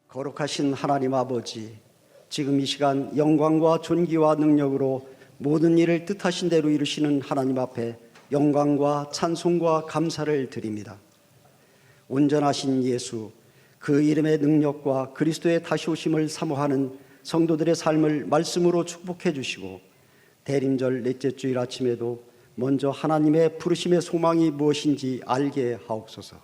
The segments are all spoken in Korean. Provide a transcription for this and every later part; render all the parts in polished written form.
거룩하신 하나님 아버지, 지금 이 시간 영광과 존귀와 능력으로 모든 일을 뜻하신 대로 이루시는 하나님 앞에 영광과 찬송과 감사를 드립니다. 온전하신 예수, 그 이름의 능력과 그리스도의 다시 오심을 사모하는 성도들의 삶을 말씀으로 축복해 주시고, 대림절 넷째 주일 아침에도 먼저 하나님의 부르심의 소망이 무엇인지 알게 하옵소서.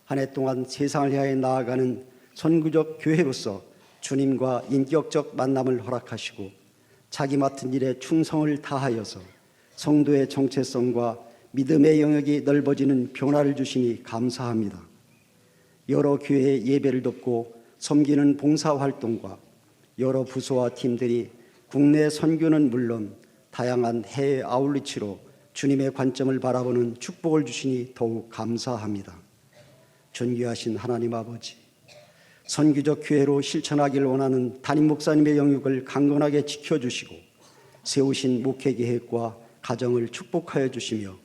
한 해 동안 세상을 향해 나아가는 선구적 교회로서 주님과 인격적 만남을 허락하시고, 자기 맡은 일에 충성을 다하여서 성도의 정체성과 믿음의 영역이 넓어지는 변화를 주시니 감사합니다. 여러 교회의 예배를 돕고 섬기는 봉사활동과 여러 부서와 팀들이 국내 선교는 물론 다양한 해외 아울리치로 주님의 관점을 바라보는 축복을 주시니 더욱 감사합니다. 존귀하신 하나님 아버지, 선교적 교회로 실천하기를 원하는 담임 목사님의 영역을 강건하게 지켜주시고 세우신 목회 계획과 가정을 축복하여 주시며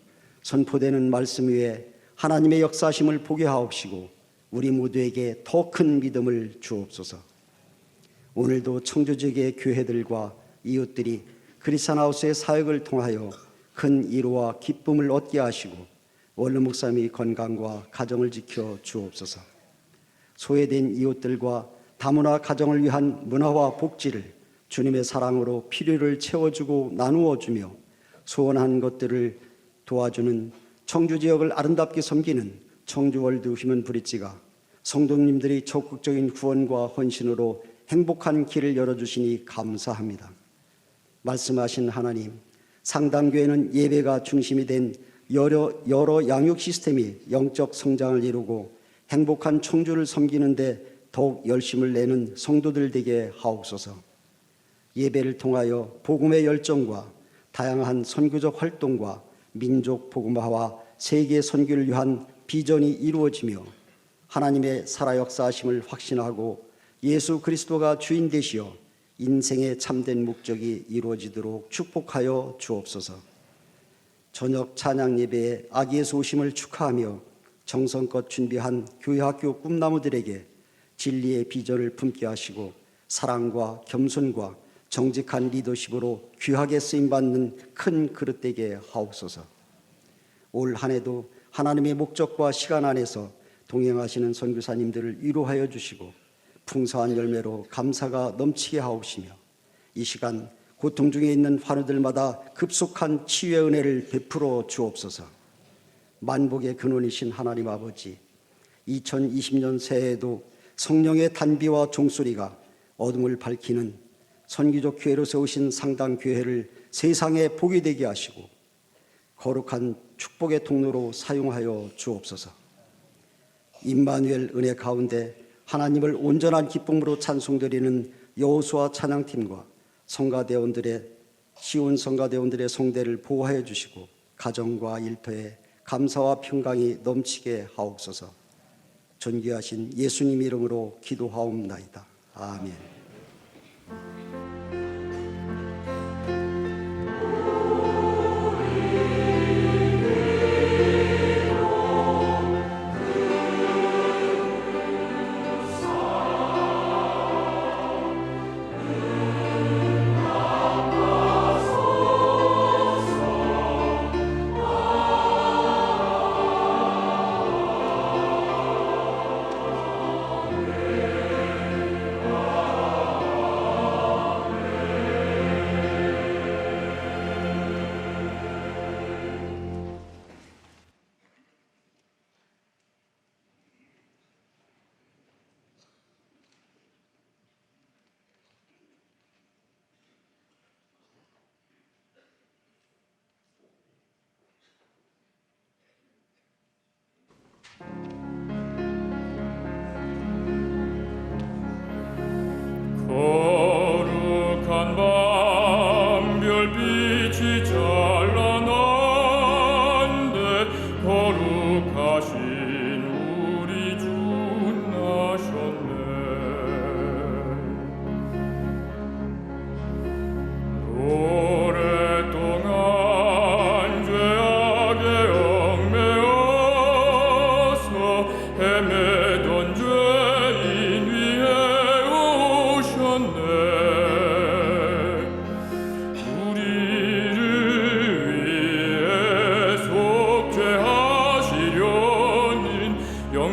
선포되는 말씀 위에 하나님의 역사심을 보게 하옵시고 우리 모두에게 더 큰 믿음을 주옵소서. 오늘도 청주 지역의 교회들과 이웃들이 크리스찬하우스의 사역을 통하여 큰 위로와 기쁨을 얻게 하시고 원룸 목사님의 건강과 가정을 지켜 주옵소서. 소외된 이웃들과 다문화 가정을 위한 문화와 복지를 주님의 사랑으로 필요를 채워주고 나누어주며 소원한 것들을 도와주는 청주 지역을 아름답게 섬기는 청주월드 휴먼 브릿지가 성도님들이 적극적인 구원과 헌신으로 행복한 길을 열어주시니 감사합니다. 말씀하신 하나님, 상당교회는 예배가 중심이 된 여러 양육 시스템이 영적 성장을 이루고 행복한 청주를 섬기는데 더욱 열심을 내는 성도들 되게 하옵소서. 예배를 통하여 복음의 열정과 다양한 선교적 활동과 민족 복음화와 세계 선교를 위한 비전이 이루어지며 하나님의 살아 역사하심을 확신하고 예수 그리스도가 주인 되시어 인생의 참된 목적이 이루어지도록 축복하여 주옵소서. 저녁 찬양 예배에 아기 예수 오심을 축하하며 정성껏 준비한 교회학교 꿈나무들에게 진리의 비전을 품게 하시고 사랑과 겸손과 정직한 리더십으로 귀하게 쓰임받는 큰 그릇 되게 하옵소서. 올 한 해도 하나님의 목적과 시간 안에서 동행하시는 선교사님들을 위로하여 주시고 풍성한 열매로 감사가 넘치게 하옵시며 이 시간 고통 중에 있는 환우들마다 급속한 치유의 은혜를 베풀어 주옵소서. 만복의 근원이신 하나님 아버지, 2020년 새해에도 성령의 단비와 종소리가 어둠을 밝히는 선기적 교회로 세우신 상당교회를 세상에 복이 되게 하시고 거룩한 축복의 통로로 사용하여 주옵소서. 임마누엘 은혜 가운데 하나님을 온전한 기쁨으로 찬송드리는 여호수아 찬양팀과 성가대원들의 시온 성가대원들의 성대를 보호하여 주시고 가정과 일터에 감사와 평강이 넘치게 하옵소서. 존귀하신 예수님 이름으로 기도하옵나이다. 아멘.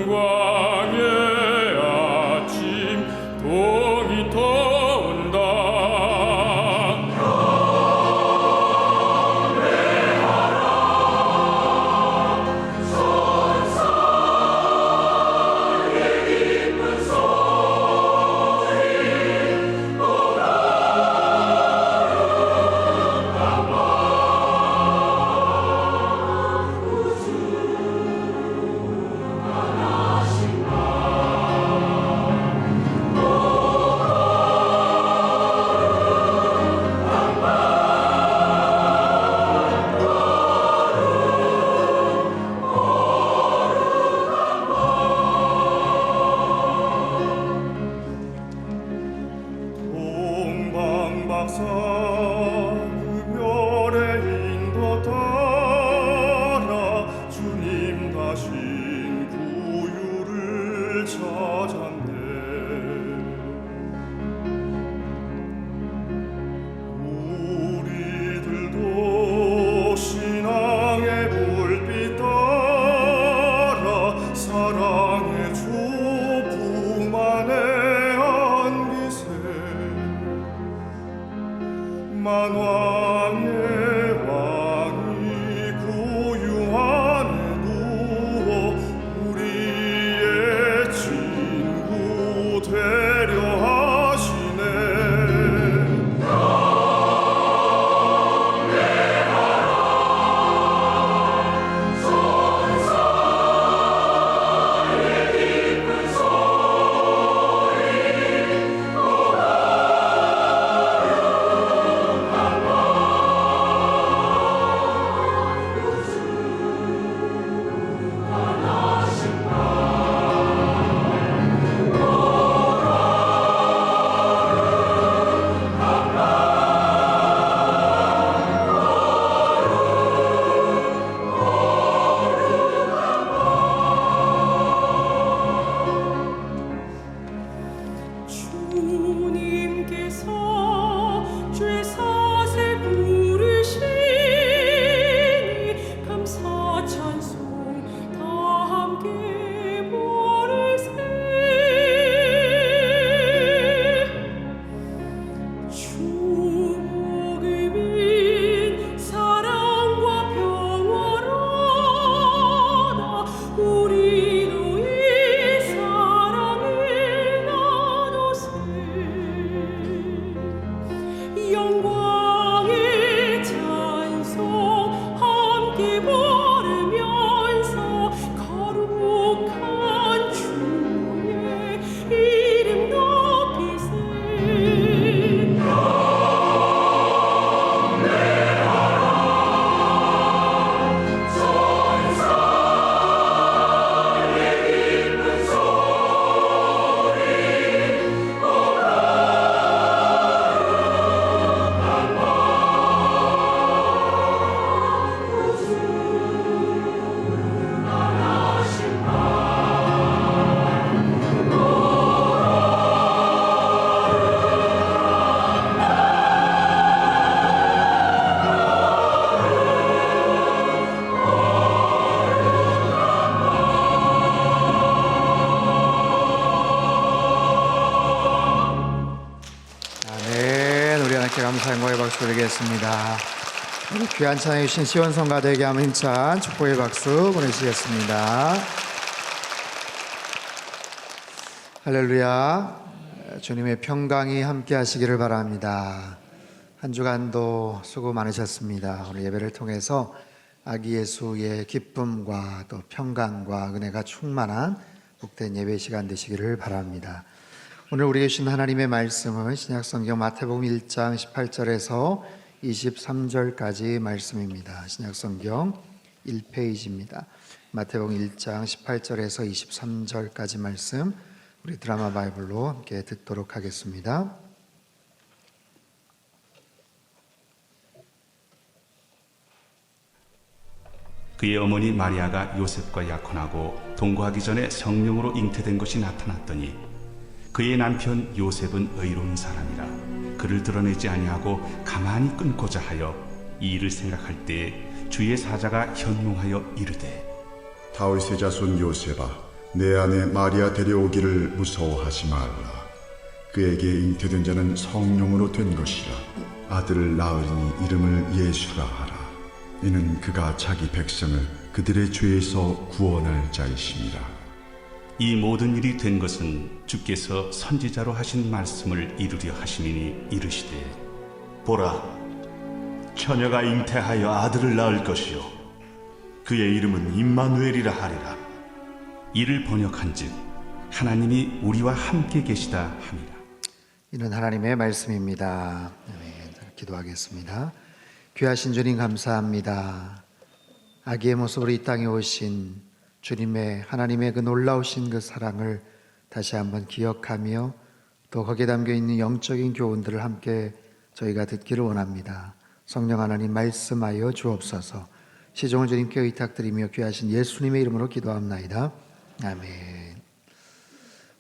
영광의 아침 동이 터온다. 동방박사 그 별의 인도 따라 주님 다신 구유를 찾았네. 우리들도 신앙의 불빛 따라 사랑의 조품 안에 안기세. 만왕의 왕이 구유 안에 누워 우리의 친구 되려 하시네. 주님께서 죄사슬 부르시니 감사 찬송 다 함께 부르세. 주 복음인 사랑과 평화로다. 우리도 이 사랑을 나누세. 영광의 찬송 함께 부르면서 거룩한 주의 이름 높이세. 아멘. 우리 하나님께 감사 영광의 박수 드리겠습니다. 우리 귀한 찬양해 주신 시원성가대에게 한번 힘찬 축복의 박수 보내시겠습니다. 할렐루야. 주님의 평강이 함께 하시기를 바랍니다. 한 주간도 수고 많으셨습니다. 오늘 예배를 통해서 아기 예수의 기쁨과 또 평강과 은혜가 충만한 복된 예배 시간 되시기를 바랍니다. 오늘 우리에게 주신 하나님의 말씀은 신약성경 마태복음 1장 18절에서 23절까지 말씀입니다. 신약성경 1페이지입니다. 마태복음 1장 18절에서 23절까지 말씀 우리 드라마 바이블로 함께 듣도록 하겠습니다. 그의 어머니 마리아가 요셉과 약혼하고 동거하기 전에 성령으로 잉태된 것이 나타났더니 그의 남편 요셉은 의로운 사람이라 그를 드러내지 아니하고 가만히 끊고자 하여 이 일을 생각할 때에 주의 사자가 현몽하여 이르되 다윗의 자손 요셉아, 내 아내 마리아 데려오기를 무서워하지 말라. 그에게 잉태된 자는 성령으로 된 것이라. 아들을 낳으리니 이름을 예수라 하라. 이는 그가 자기 백성을 그들의 죄에서 구원할 자이심이라. 이 모든 일이 된 것은 주께서 선지자로 하신 말씀을 이루려 하심이니 이르시되 보라, 처녀가 잉태하여 아들을 낳을 것이요 그의 이름은 임마누엘이라 하리라. 이를 번역한즉 하나님이 우리와 함께 계시다 함이라. 이는 하나님의 말씀입니다. 아멘. 기도하겠습니다. 귀하신 주님 감사합니다. 아기의 모습으로 이 땅에 오신 주님의 하나님의 그 놀라우신 그 사랑을 다시 한번 기억하며 또 거기에 담겨 있는 영적인 교훈들을 함께 저희가 듣기를 원합니다. 성령 하나님 말씀하여 주옵소서. 시종을 주님께 의탁드리며 귀하신 예수님의 이름으로 기도합나이다. 아멘.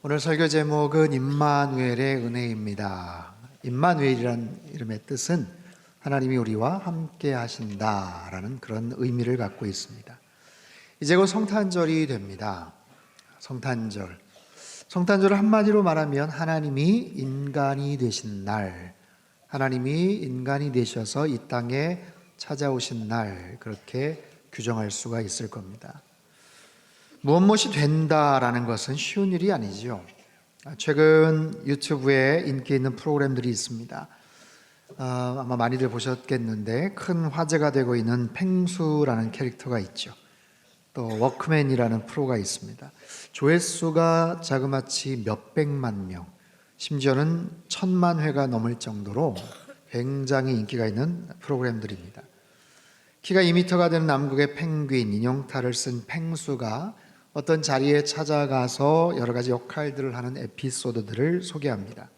오늘 설교 제목은 임마누엘의 은혜입니다. 임마누엘이라는 이름의 뜻은 하나님이 우리와 함께 하신다라는 그런 의미를 갖고 있습니다. 이제 곧 성탄절이 됩니다. 성탄절을 한마디로 말하면 하나님이 인간이 되신 날, 하나님이 인간이 되셔서 이 땅에 찾아오신 날, 그렇게 규정할 수가 있을 겁니다. 무엇이 된다라는 것은 쉬운 일이 아니죠. 최근 유튜브에 인기 있는 프로그램들이 있습니다. 아마 많이들 보셨겠는데 큰 화제가 되고 있는 펭수라는 캐릭터가 있죠. 또 워크맨이라는 프로가 있습니다. 조회수가 자그마치 몇백만 명, 심지어는 1000만 회가 넘을 정도로 굉장히 인기가 있는 프로그램들입니다. 키가 2m가 되는 남극의 펭귄, 인형탈을 쓴 펭수가 어떤 자리에 찾아가서 여러 가지 역할들을 하는 에피소드들을 소개합니다.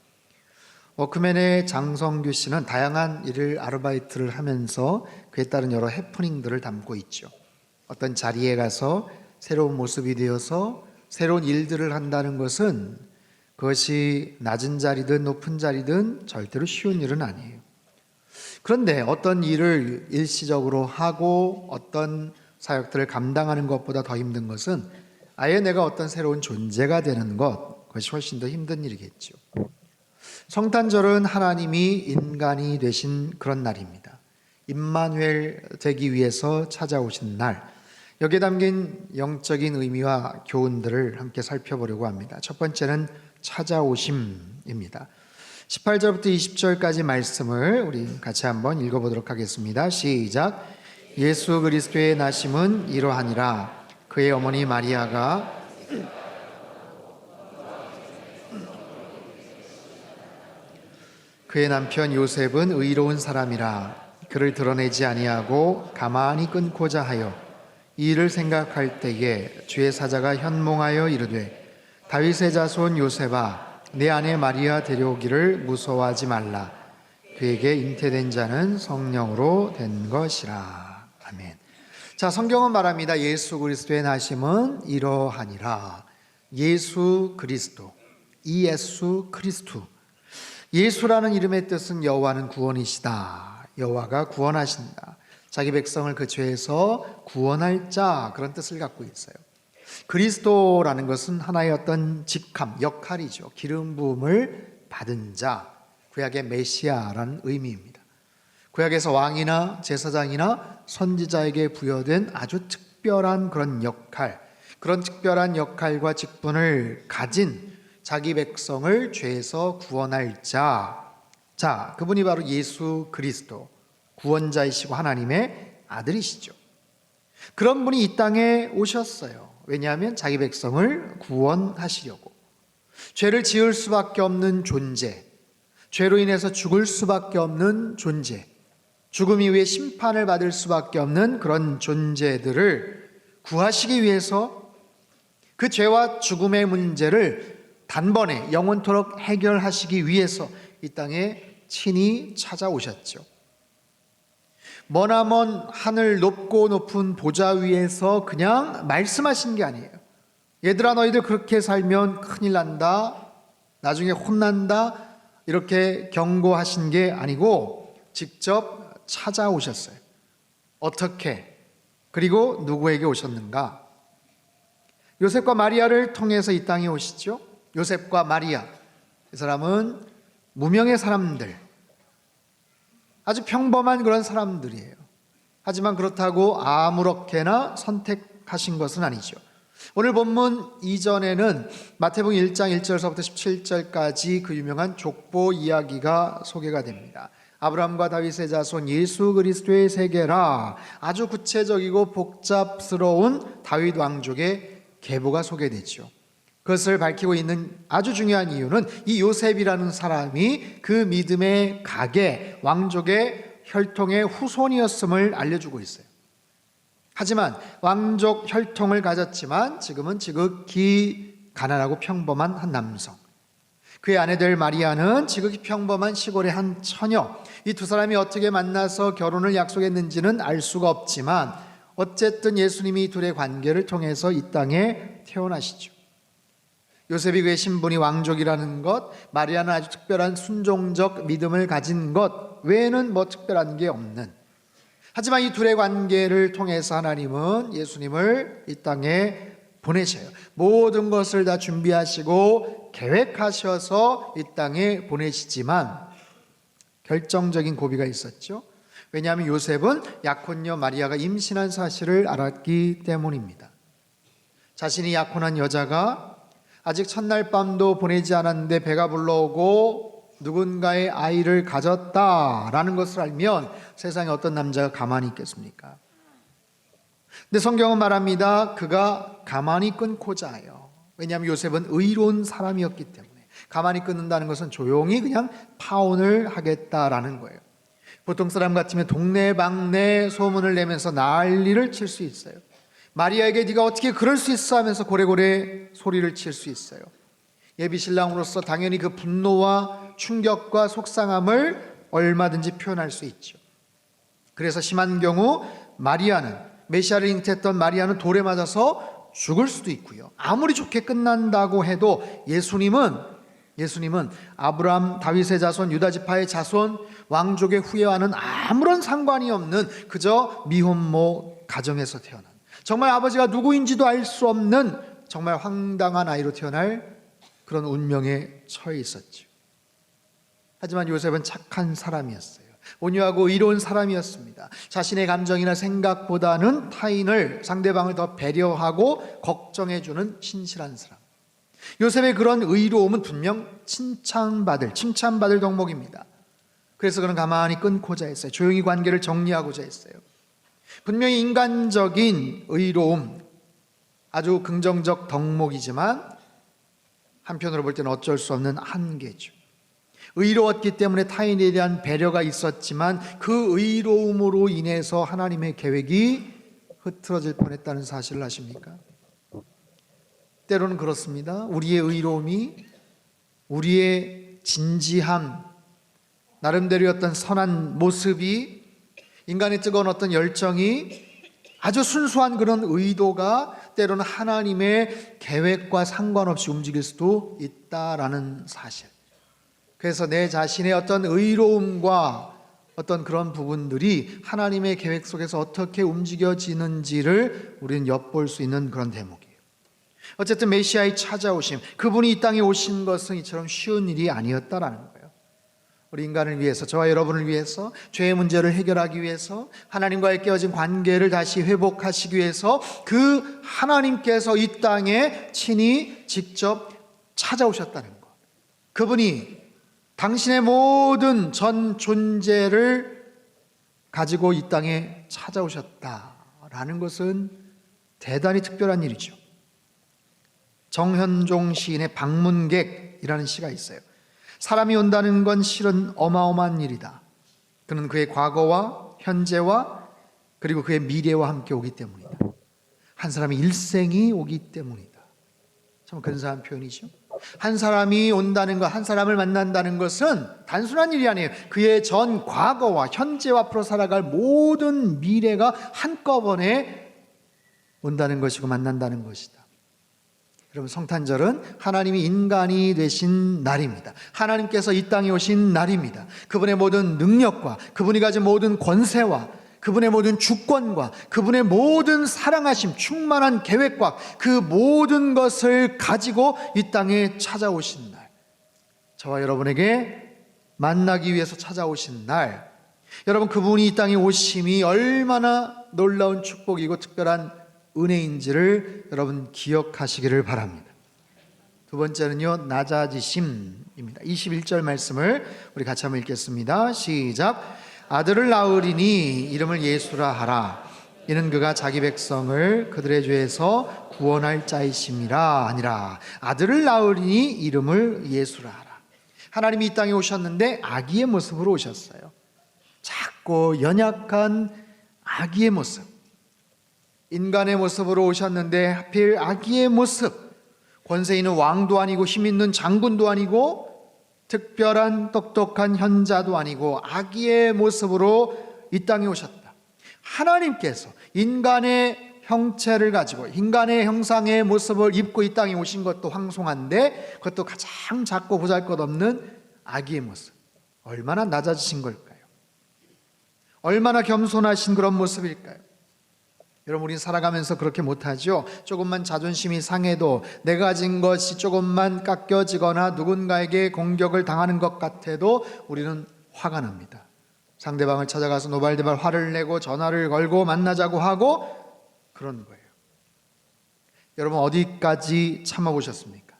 워크맨의 장성규 씨는 다양한 일을 아르바이트를 하면서 그에 따른 여러 해프닝들을 담고 있죠. 어떤 자리에 가서 새로운 모습이 되어서 새로운 일들을 한다는 것은 그것이 낮은 자리든 높은 자리든 절대로 쉬운 일은 아니에요. 그런데 어떤 일을 일시적으로 하고 어떤 사역들을 감당하는 것보다 더 힘든 것은 아예 내가 어떤 새로운 존재가 되는 것, 그것이 훨씬 더 힘든 일이겠죠. 성탄절은 하나님이 인간이 되신 그런 날입니다. 임마누엘 되기 위해서 찾아오신 날, 여기에 담긴 영적인 의미와 교훈들을 함께 살펴보려고 합니다. 첫 번째는 찾아오심입니다. 18절부터 20절까지 말씀을 우리 같이 한번 읽어보도록 하겠습니다. 시작. 예수 그리스도의 나심은 이러하니라. 그의 어머니 마리아가 그의 남편 요셉은 의로운 사람이라. 그를 드러내지 아니하고 가만히 끊고자 하여 이 일을 생각할 때에 주의 사자가 현몽하여 이르되 다윗의 자손 요셉아 내 아내 마리아 데려오기를 무서워하지 말라. 그에게 잉태된 자는 성령으로 된 것이라. 아멘. 자, 성경은 말합니다. 예수 그리스도의 나심은 이러하니라. 예수 그리스도, 이예수 크리스투. 예수라는 이름의 뜻은 여호와는 구원이시다. 여호와가 구원하신다. 자기 백성을 그 죄에서 구원할 자, 그런 뜻을 갖고 있어요. 그리스도라는 것은 하나의 어떤 직함, 역할이죠. 기름 부음을 받은 자, 구약의 메시아라는 의미입니다. 구약에서 왕이나 제사장이나 선지자에게 부여된 아주 특별한 그런 역할, 그런 특별한 역할과 직분을 가진 자기 백성을 죄에서 구원할 자, 그분이 바로 예수 그리스도, 구원자이시고 하나님의 아들이시죠. 그런 분이 이 땅에 오셨어요. 왜냐하면 자기 백성을 구원하시려고. 죄를 지을 수밖에 없는 존재, 죄로 인해서 죽을 수밖에 없는 존재, 죽음 이후에 심판을 받을 수밖에 없는 그런 존재들을 구하시기 위해서 그 죄와 죽음의 문제를 단번에 영원토록 해결하시기 위해서 이 땅에 친히 찾아오셨죠. 머나먼 하늘 높고 높은 보좌 위에서 그냥 말씀하신 게 아니에요. 얘들아 너희들 그렇게 살면 큰일 난다, 나중에 혼난다, 이렇게 경고하신 게 아니고 직접 찾아오셨어요. 어떻게? 그리고 누구에게 오셨는가? 요셉과 마리아를 통해서 이 땅에 오시죠. 요셉과 마리아, 이 사람은 무명의 사람들, 아주 평범한 그런 사람들이에요. 하지만 그렇다고 아무렇게나 선택하신 것은 아니죠. 오늘 본문 이전에는 마태복음 1장 1절서부터 17절까지 그 유명한 족보 이야기가 소개가 됩니다. 아브라함과 다윗의 자손 예수 그리스도의 세계라, 아주 구체적이고 복잡스러운 다윗 왕족의 계보가 소개되죠. 그것을 밝히고 있는 아주 중요한 이유는 이 요셉이라는 사람이 그 믿음의 가계, 왕족의 혈통의 후손이었음을 알려주고 있어요. 하지만 왕족 혈통을 가졌지만 지금은 지극히 가난하고 평범한 한 남성, 그의 아내들 마리아는 지극히 평범한 시골의 한 처녀. 이 두 사람이 어떻게 만나서 결혼을 약속했는지는 알 수가 없지만 어쨌든 예수님이 이 둘의 관계를 통해서 이 땅에 태어나시죠. 요셉이 그의 신분이 왕족이라는 것, 마리아는 아주 특별한 순종적 믿음을 가진 것 외에는 뭐 특별한 게 없는, 하지만 이 둘의 관계를 통해서 하나님은 예수님을 이 땅에 보내셔요. 모든 것을 다 준비하시고 계획하셔서 이 땅에 보내시지만 결정적인 고비가 있었죠. 왜냐하면 요셉은 약혼녀 마리아가 임신한 사실을 알았기 때문입니다. 자신이 약혼한 여자가 아직 첫날 밤도 보내지 않았는데 배가 불러오고 누군가의 아이를 가졌다라는 것을 알면 세상에 어떤 남자가 가만히 있겠습니까? 근데 성경은 말합니다. 그가 가만히 끊고자 해요. 왜냐하면 요셉은 의로운 사람이었기 때문에. 가만히 끊는다는 것은 조용히 그냥 파혼을 하겠다라는 거예요. 보통 사람 같으면 동네방네 소문을 내면서 난리를 칠 수 있어요. 마리아에게 네가 어떻게 그럴 수 있어 하면서 고래고래 소리를 칠 수 있어요. 예비신랑으로서 당연히 그 분노와 충격과 속상함을 얼마든지 표현할 수 있죠. 그래서 심한 경우 마리아는, 메시아를 잉태했던 마리아는 돌에 맞아서 죽을 수도 있고요. 아무리 좋게 끝난다고 해도 예수님은 아브라함, 다윗의 자손, 유다 지파의 자손, 왕족의 후예와는 아무런 상관이 없는 그저 미혼모 가정에서 태어난, 정말 아버지가 누구인지도 알 수 없는 정말 황당한 아이로 태어날 그런 운명에 처해 있었죠. 하지만 요셉은 착한 사람이었어요. 온유하고 의로운 사람이었습니다. 자신의 감정이나 생각보다는 타인을, 상대방을 더 배려하고 걱정해주는 신실한 사람. 요셉의 그런 의로움은 분명 칭찬받을 덕목입니다. 그래서 그는 가만히 끊고자 했어요. 조용히 관계를 정리하고자 했어요. 분명히 인간적인 의로움, 아주 긍정적 덕목이지만 한편으로 볼 때는 어쩔 수 없는 한계죠. 의로웠기 때문에 타인에 대한 배려가 있었지만 그 의로움으로 인해서 하나님의 계획이 흐트러질 뻔했다는 사실을 아십니까? 때로는 그렇습니다. 우리의 의로움이, 우리의 진지함, 나름대로의 어떤 선한 모습이, 인간의 뜨거운 어떤 열정이, 아주 순수한 그런 의도가 때로는 하나님의 계획과 상관없이 움직일 수도 있다라는 사실. 그래서 내 자신의 어떤 의로움과 어떤 그런 부분들이 하나님의 계획 속에서 어떻게 움직여지는지를 우리는 엿볼 수 있는 그런 대목이에요. 어쨌든 메시아의 찾아오심, 그분이 이 땅에 오신 것은 이처럼 쉬운 일이 아니었다라는 거예요. 우리 인간을 위해서, 저와 여러분을 위해서, 죄의 문제를 해결하기 위해서, 하나님과의 깨어진 관계를 다시 회복하시기 위해서 그 하나님께서 이 땅에 친히 직접 찾아오셨다는 것. 그분이 당신의 모든 전 존재를 가지고 이 땅에 찾아오셨다라는 것은 대단히 특별한 일이죠. 정현종 시인의 방문객이라는 시가 있어요. 사람이 온다는 건 실은 어마어마한 일이다. 그는 그의 과거와 현재와 그리고 그의 미래와 함께 오기 때문이다. 한 사람의 일생이 오기 때문이다. 참 근사한 표현이죠. 한 사람이 온다는 것, 한 사람을 만난다는 것은 단순한 일이 아니에요. 그의 전 과거와 현재와 앞으로 살아갈 모든 미래가 한꺼번에 온다는 것이고 만난다는 것이다. 여러분, 성탄절은 하나님이 인간이 되신 날입니다. 하나님께서 이 땅에 오신 날입니다. 그분의 모든 능력과 그분이 가진 모든 권세와 그분의 모든 주권과 그분의 모든 사랑하심, 충만한 계획과 그 모든 것을 가지고 이 땅에 찾아오신 날, 저와 여러분에게 만나기 위해서 찾아오신 날, 여러분 그분이 이 땅에 오심이 얼마나 놀라운 축복이고 특별한 은혜인지를 여러분 기억하시기를 바랍니다. 두 번째는요, 낮아지심입니다. 21절 말씀을 우리 같이 한번 읽겠습니다. 시작. 아들을 낳으리니 이름을 예수라 하라. 이는 그가 자기 백성을 그들의 죄에서 구원할 자이심이라 아니라. 아들을 낳으리니 이름을 예수라 하라. 하나님이 이 땅에 오셨는데 아기의 모습으로 오셨어요. 작고 연약한 아기의 모습, 인간의 모습으로 오셨는데 하필 아기의 모습, 권세 있는 왕도 아니고 힘 있는 장군도 아니고 특별한 똑똑한 현자도 아니고 아기의 모습으로 이 땅에 오셨다. 하나님께서 인간의 형체를 가지고 인간의 형상의 모습을 입고 이 땅에 오신 것도 황송한데 그것도 가장 작고 보잘것없는 아기의 모습. 얼마나 낮아지신 걸까요? 얼마나 겸손하신 그런 모습일까요? 여러분, 우리는 살아가면서 그렇게 못하죠. 조금만 자존심이 상해도, 내가 가진 것이 조금만 깎여지거나 누군가에게 공격을 당하는 것 같아도 우리는 화가 납니다. 상대방을 찾아가서 노발대발 화를 내고 전화를 걸고 만나자고 하고 그런 거예요. 여러분, 어디까지 참아보셨습니까?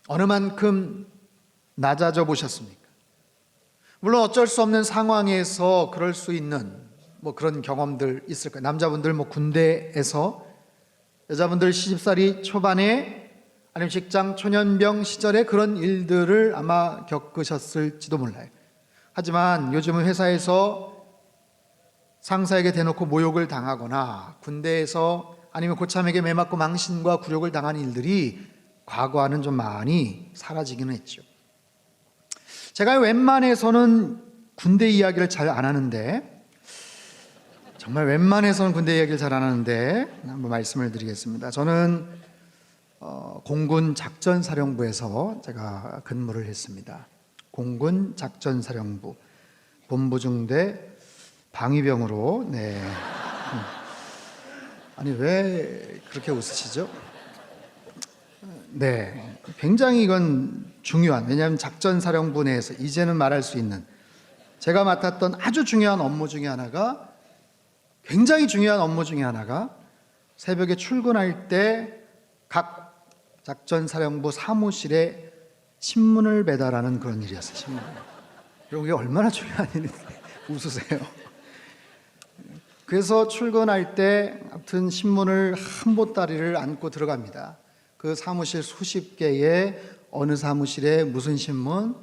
어느 만큼 낮아져 보셨습니까? 물론 어쩔 수 없는 상황에서 그럴 수 있는 그런 경험들 있을 거예요. 남자분들 군대에서, 여자분들 시집살이 초반에, 아니면 직장 초년병 시절에 그런 일들을 아마 겪으셨을지도 몰라요. 하지만 요즘은 회사에서 상사에게 대놓고 모욕을 당하거나 군대에서 아니면 고참에게 매맞고 망신과 굴욕을 당한 일들이 과거와는 좀 많이 사라지기는 했죠. 제가 웬만해서는 군대 이야기를 잘 안 하는데, 정말 웬만해서는 군대 이야기를 잘 안 하는데 한번 말씀을 드리겠습니다. 저는 공군 작전사령부에서 제가 근무를 했습니다. 공군 작전사령부 본부중대 방위병으로. 네. 아니, 왜 그렇게 웃으시죠? 네, 굉장히 이건 중요한, 왜냐하면 작전사령부 내에서 이제는 말할 수 있는 제가 맡았던 아주 중요한 업무 중에 하나가, 굉장히 중요한 업무 중에 하나가 새벽에 출근할 때 각 작전사령부 사무실에 신문을 배달하는 그런 일이었어요. 신문. 여러분, 이게 얼마나 중요한 일인데 웃으세요. 그래서 출근할 때 아무튼 신문을 한 보따리를 안고 들어갑니다. 그 사무실 수십 개의 어느 사무실에 무슨 신문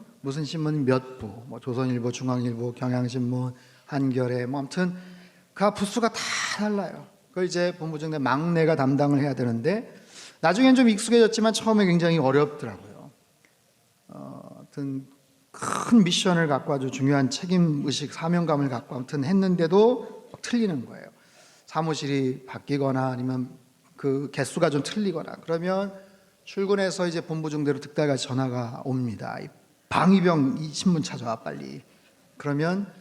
몇 부, 조선일보, 중앙일보, 경향신문, 한겨레, 아무튼 그 부수가 다 달라요. 그걸 이제 본부장내 막내가 담당을 해야 되는데, 나중엔 좀 익숙해졌지만 처음에 굉장히 어렵더라고요. 아무튼 큰 미션을 갖고 아주 중요한 책임의식, 사명감을 갖고 아무튼 했는데도 틀리는 거예요. 사무실이 바뀌거나 아니면 그 개수가 좀 틀리거나 그러면 출근해서 이제 본부중대로 득달같이 전화가 옵니다. 방위병 이 신문 찾아와 빨리. 그러면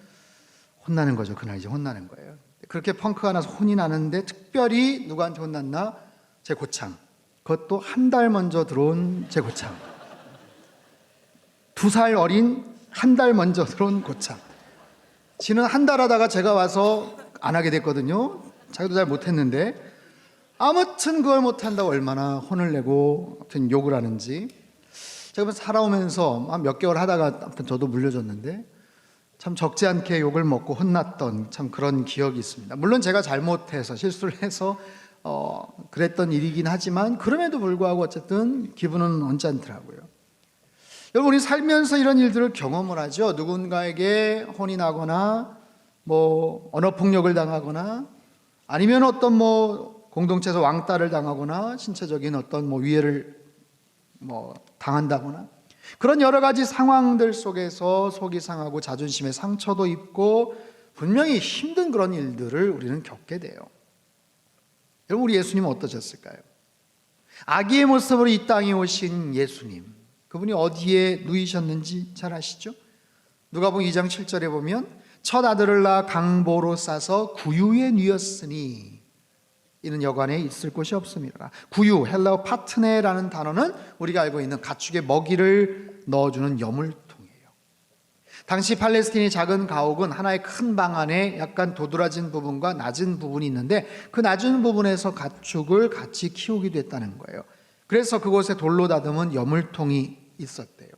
혼나는 거죠. 그날 이제 혼나는 거예요. 그렇게 펑크가 나서 혼이 나는데, 특별히 누구한테 혼났나? 제 고창. 그것도 한 달 먼저 들어온 제 고창. 2살 어린 한 달 먼저 들어온 고창. 지는 한 달 하다가 제가 와서 안 하게 됐거든요. 자기도 잘 못했는데, 아무튼 그걸 못한다고 얼마나 혼을 내고 아무튼 욕을 하는지. 제가 살아오면서 몇 개월 하다가 아무튼 저도 물려줬는데, 참 적지 않게 욕을 먹고 혼났던 참 그런 기억이 있습니다. 물론 제가 잘못해서 실수를 해서 그랬던 일이긴 하지만, 그럼에도 불구하고 어쨌든 기분은 언짢더라고요. 여러분, 우리 살면서 이런 일들을 경험을 하죠. 누군가에게 혼이 나거나 언어폭력을 당하거나, 아니면 어떤 공동체에서 왕따를 당하거나, 신체적인 어떤 위해를 당한다거나, 그런 여러 가지 상황들 속에서 속이 상하고 자존심에 상처도 입고 분명히 힘든 그런 일들을 우리는 겪게 돼요. 여러분, 우리 예수님은 어떠셨을까요? 아기의 모습으로 이 땅에 오신 예수님, 그분이 어디에 누이셨는지 잘 아시죠? 누가복음 2장 7절에 보면 첫 아들을 낳아 강보로 싸서 구유에 누였으니 이는 여관에 있을 곳이 없습니다. 구유, 헬라어 파트네라는 단어는 우리가 알고 있는 가축의 먹이를 넣어주는 여물통이에요. 당시 팔레스틴의 작은 가옥은 하나의 큰 방 안에 약간 도드라진 부분과 낮은 부분이 있는데 그 낮은 부분에서 가축을 같이 키우기도 했다는 거예요. 그래서 그곳에 돌로 다듬은 여물통이 있었대요.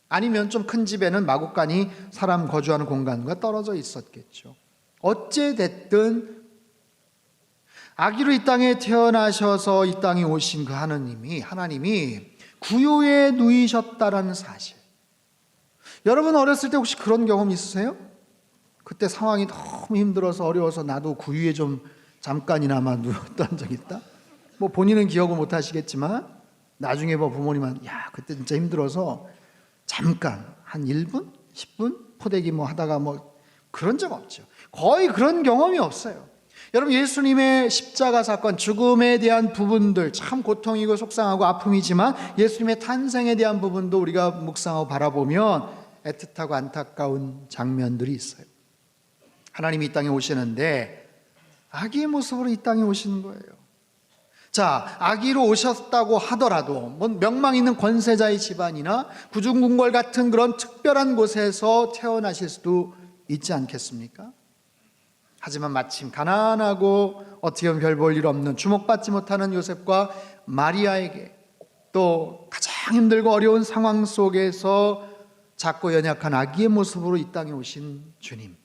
아니면 좀 큰 집에는 마구간이 사람 거주하는 공간과 떨어져 있었겠죠. 어찌됐든 아기로 이 땅에 태어나셔서 이 땅에 오신 그 하나님이 구유에 누이셨다라는 사실. 여러분 어렸을 때 혹시 그런 경험 있으세요? 그때 상황이 너무 힘들어서 어려워서 나도 구유에 좀 잠깐이나마 누웠던 적 있다? 뭐 본인은 기억을 못 하시겠지만 나중에 부모님은 야 그때 진짜 힘들어서 잠깐 한 1분? 10분? 포대기 하다가 그런 적 없죠. 거의 그런 경험이 없어요. 여러분 예수님의 십자가 사건, 죽음에 대한 부분들 참 고통이고 속상하고 아픔이지만 예수님의 탄생에 대한 부분도 우리가 묵상하고 바라보면 애틋하고 안타까운 장면들이 있어요. 하나님이 이 땅에 오시는데 아기의 모습으로 이 땅에 오시는 거예요. 자, 아기로 오셨다고 하더라도 명망 있는 권세자의 집안이나 구중궁궐 같은 그런 특별한 곳에서 태어나실 수도 있지 않겠습니까? 하지만 마침 가난하고 어떻게 보면 별 볼 일 없는 주목받지 못하는 요셉과 마리아에게 또 가장 힘들고 어려운 상황 속에서 작고 연약한 아기의 모습으로 이 땅에 오신 주님,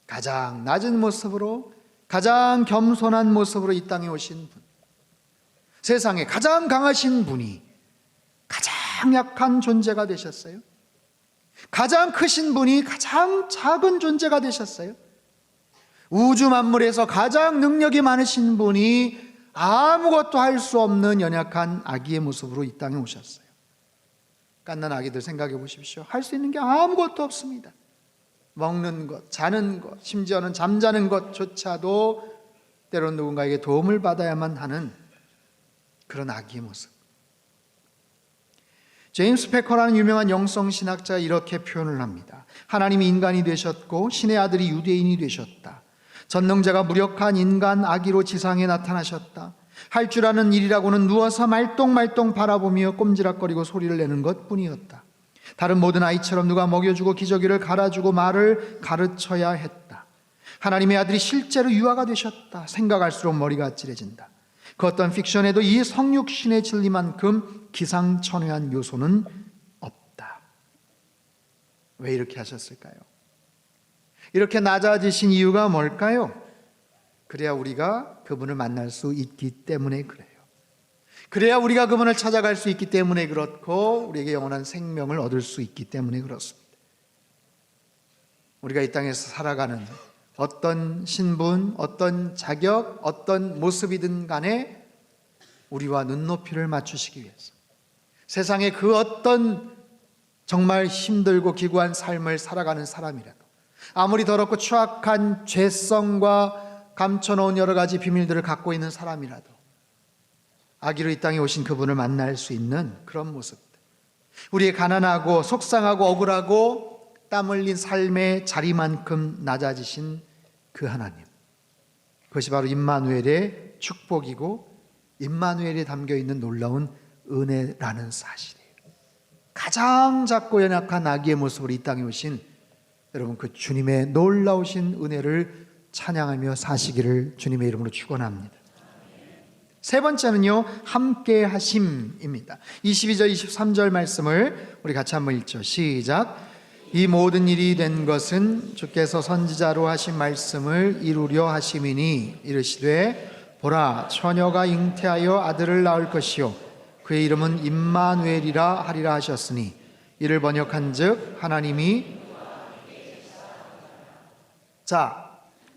가장 낮은 모습으로 가장 겸손한 모습으로 이 땅에 오신 분, 세상에 가장 강하신 분이 가장 약한 존재가 되셨어요. 가장 크신 분이 가장 작은 존재가 되셨어요. 우주 만물에서 가장 능력이 많으신 분이 아무것도 할 수 없는 연약한 아기의 모습으로 이 땅에 오셨어요. 갓난 아기들 생각해 보십시오. 할 수 있는 게 아무것도 없습니다. 먹는 것, 자는 것, 심지어는 잠자는 것조차도 때론 누군가에게 도움을 받아야만 하는 그런 아기의 모습. 제임스 패커라는 유명한 영성신학자가 이렇게 표현을 합니다. 하나님이 인간이 되셨고 신의 아들이 유대인이 되셨다. 전능자가 무력한 인간 아기로 지상에 나타나셨다. 할 줄 아는 일이라고는 누워서 말똥말똥 바라보며 꼼지락거리고 소리를 내는 것뿐이었다. 다른 모든 아이처럼 누가 먹여주고 기저귀를 갈아주고 말을 가르쳐야 했다. 하나님의 아들이 실제로 유아가 되셨다. 생각할수록 머리가 아찔해진다. 그 어떤 픽션에도 이 성육신의 진리만큼 기상천외한 요소는 없다. 왜 이렇게 하셨을까요? 이렇게 낮아지신 이유가 뭘까요? 그래야 우리가 그분을 만날 수 있기 때문에 그래요. 그래야 우리가 그분을 찾아갈 수 있기 때문에 그렇고 우리에게 영원한 생명을 얻을 수 있기 때문에 그렇습니다. 우리가 이 땅에서 살아가는 어떤 신분, 어떤 자격, 어떤 모습이든 간에 우리와 눈높이를 맞추시기 위해서 세상의 그 어떤 정말 힘들고 기구한 삶을 살아가는 사람이라도 아무리 더럽고 추악한 죄성과 감춰놓은 여러 가지 비밀들을 갖고 있는 사람이라도 아기로 이 땅에 오신 그분을 만날 수 있는 그런 모습들, 우리의 가난하고 속상하고 억울하고 땀 흘린 삶의 자리만큼 낮아지신 그 하나님, 그것이 바로 임마누엘의 축복이고 임마누엘에 담겨있는 놀라운 은혜라는 사실이에요. 가장 작고 연약한 아기의 모습으로 이 땅에 오신 여러분, 그 주님의 놀라우신 은혜를 찬양하며 사시기를 주님의 이름으로 축원합니다. 세 번째는요, 함께 하심입니다. 22절 23절 말씀을 우리 같이 한번 읽죠. 시작. 이 모든 일이 된 것은 주께서 선지자로 하신 말씀을 이루려 하심이니 이르시되 보라 처녀가 잉태하여 아들을 낳을 것이요 그의 이름은 임마누엘이라 하리라 하셨으니 이를 번역한즉 하나님이, 자,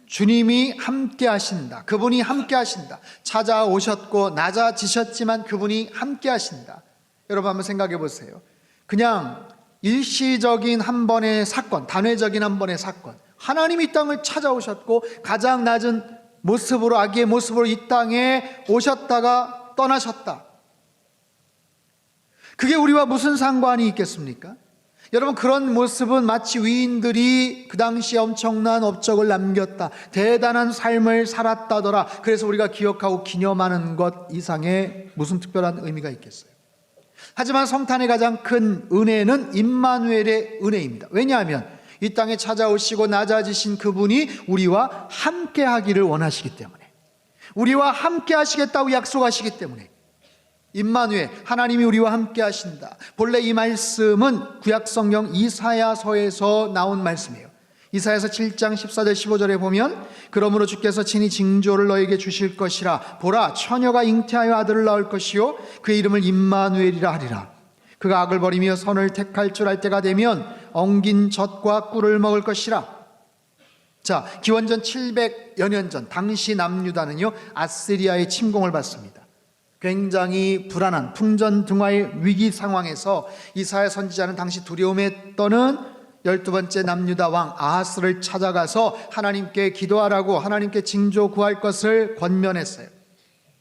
주님이 함께 하신다. 그분이 함께 하신다. 찾아오셨고 낮아지셨지만 그분이 함께 하신다. 여러분 한번 생각해 보세요. 그냥 일시적인 한 번의 사건, 단회적인 한 번의 사건, 하나님이 이 땅을 찾아오셨고 가장 낮은 모습으로, 아기의 모습으로 이 땅에 오셨다가 떠나셨다. 그게 우리와 무슨 상관이 있겠습니까? 여러분, 그런 모습은 마치 위인들이 그 당시에 엄청난 업적을 남겼다, 대단한 삶을 살았다더라, 그래서 우리가 기억하고 기념하는 것 이상의 무슨 특별한 의미가 있겠어요? 하지만 성탄의 가장 큰 은혜는 임마누엘의 은혜입니다. 왜냐하면 이 땅에 찾아오시고 낮아지신 그분이 우리와 함께 하기를 원하시기 때문에, 우리와 함께 하시겠다고 약속하시기 때문에, 임마누엘, 하나님이 우리와 함께 하신다. 본래 이 말씀은 구약성경 이사야서에서 나온 말씀이에요. 이사야서 7장 14절 15절에 보면, 그러므로 주께서 친히 징조를 너에게 주실 것이라. 보라, 처녀가 잉태하여 아들을 낳을 것이요 그의 이름을 임마누엘이라 하리라. 그가 악을 버리며 선을 택할 줄 알 때가 되면 엉긴 젖과 꿀을 먹을 것이라. 자, 기원전 700여 년 전 당시 남유다는요 아시리아의 침공을 받습니다. 굉장히 불안한 풍전등화의 위기 상황에서 이사야 선지자는 당시 두려움에 떠는 12번째 남유다 왕 아하스를 찾아가서 하나님께 기도하라고, 하나님께 징조 구할 것을 권면했어요.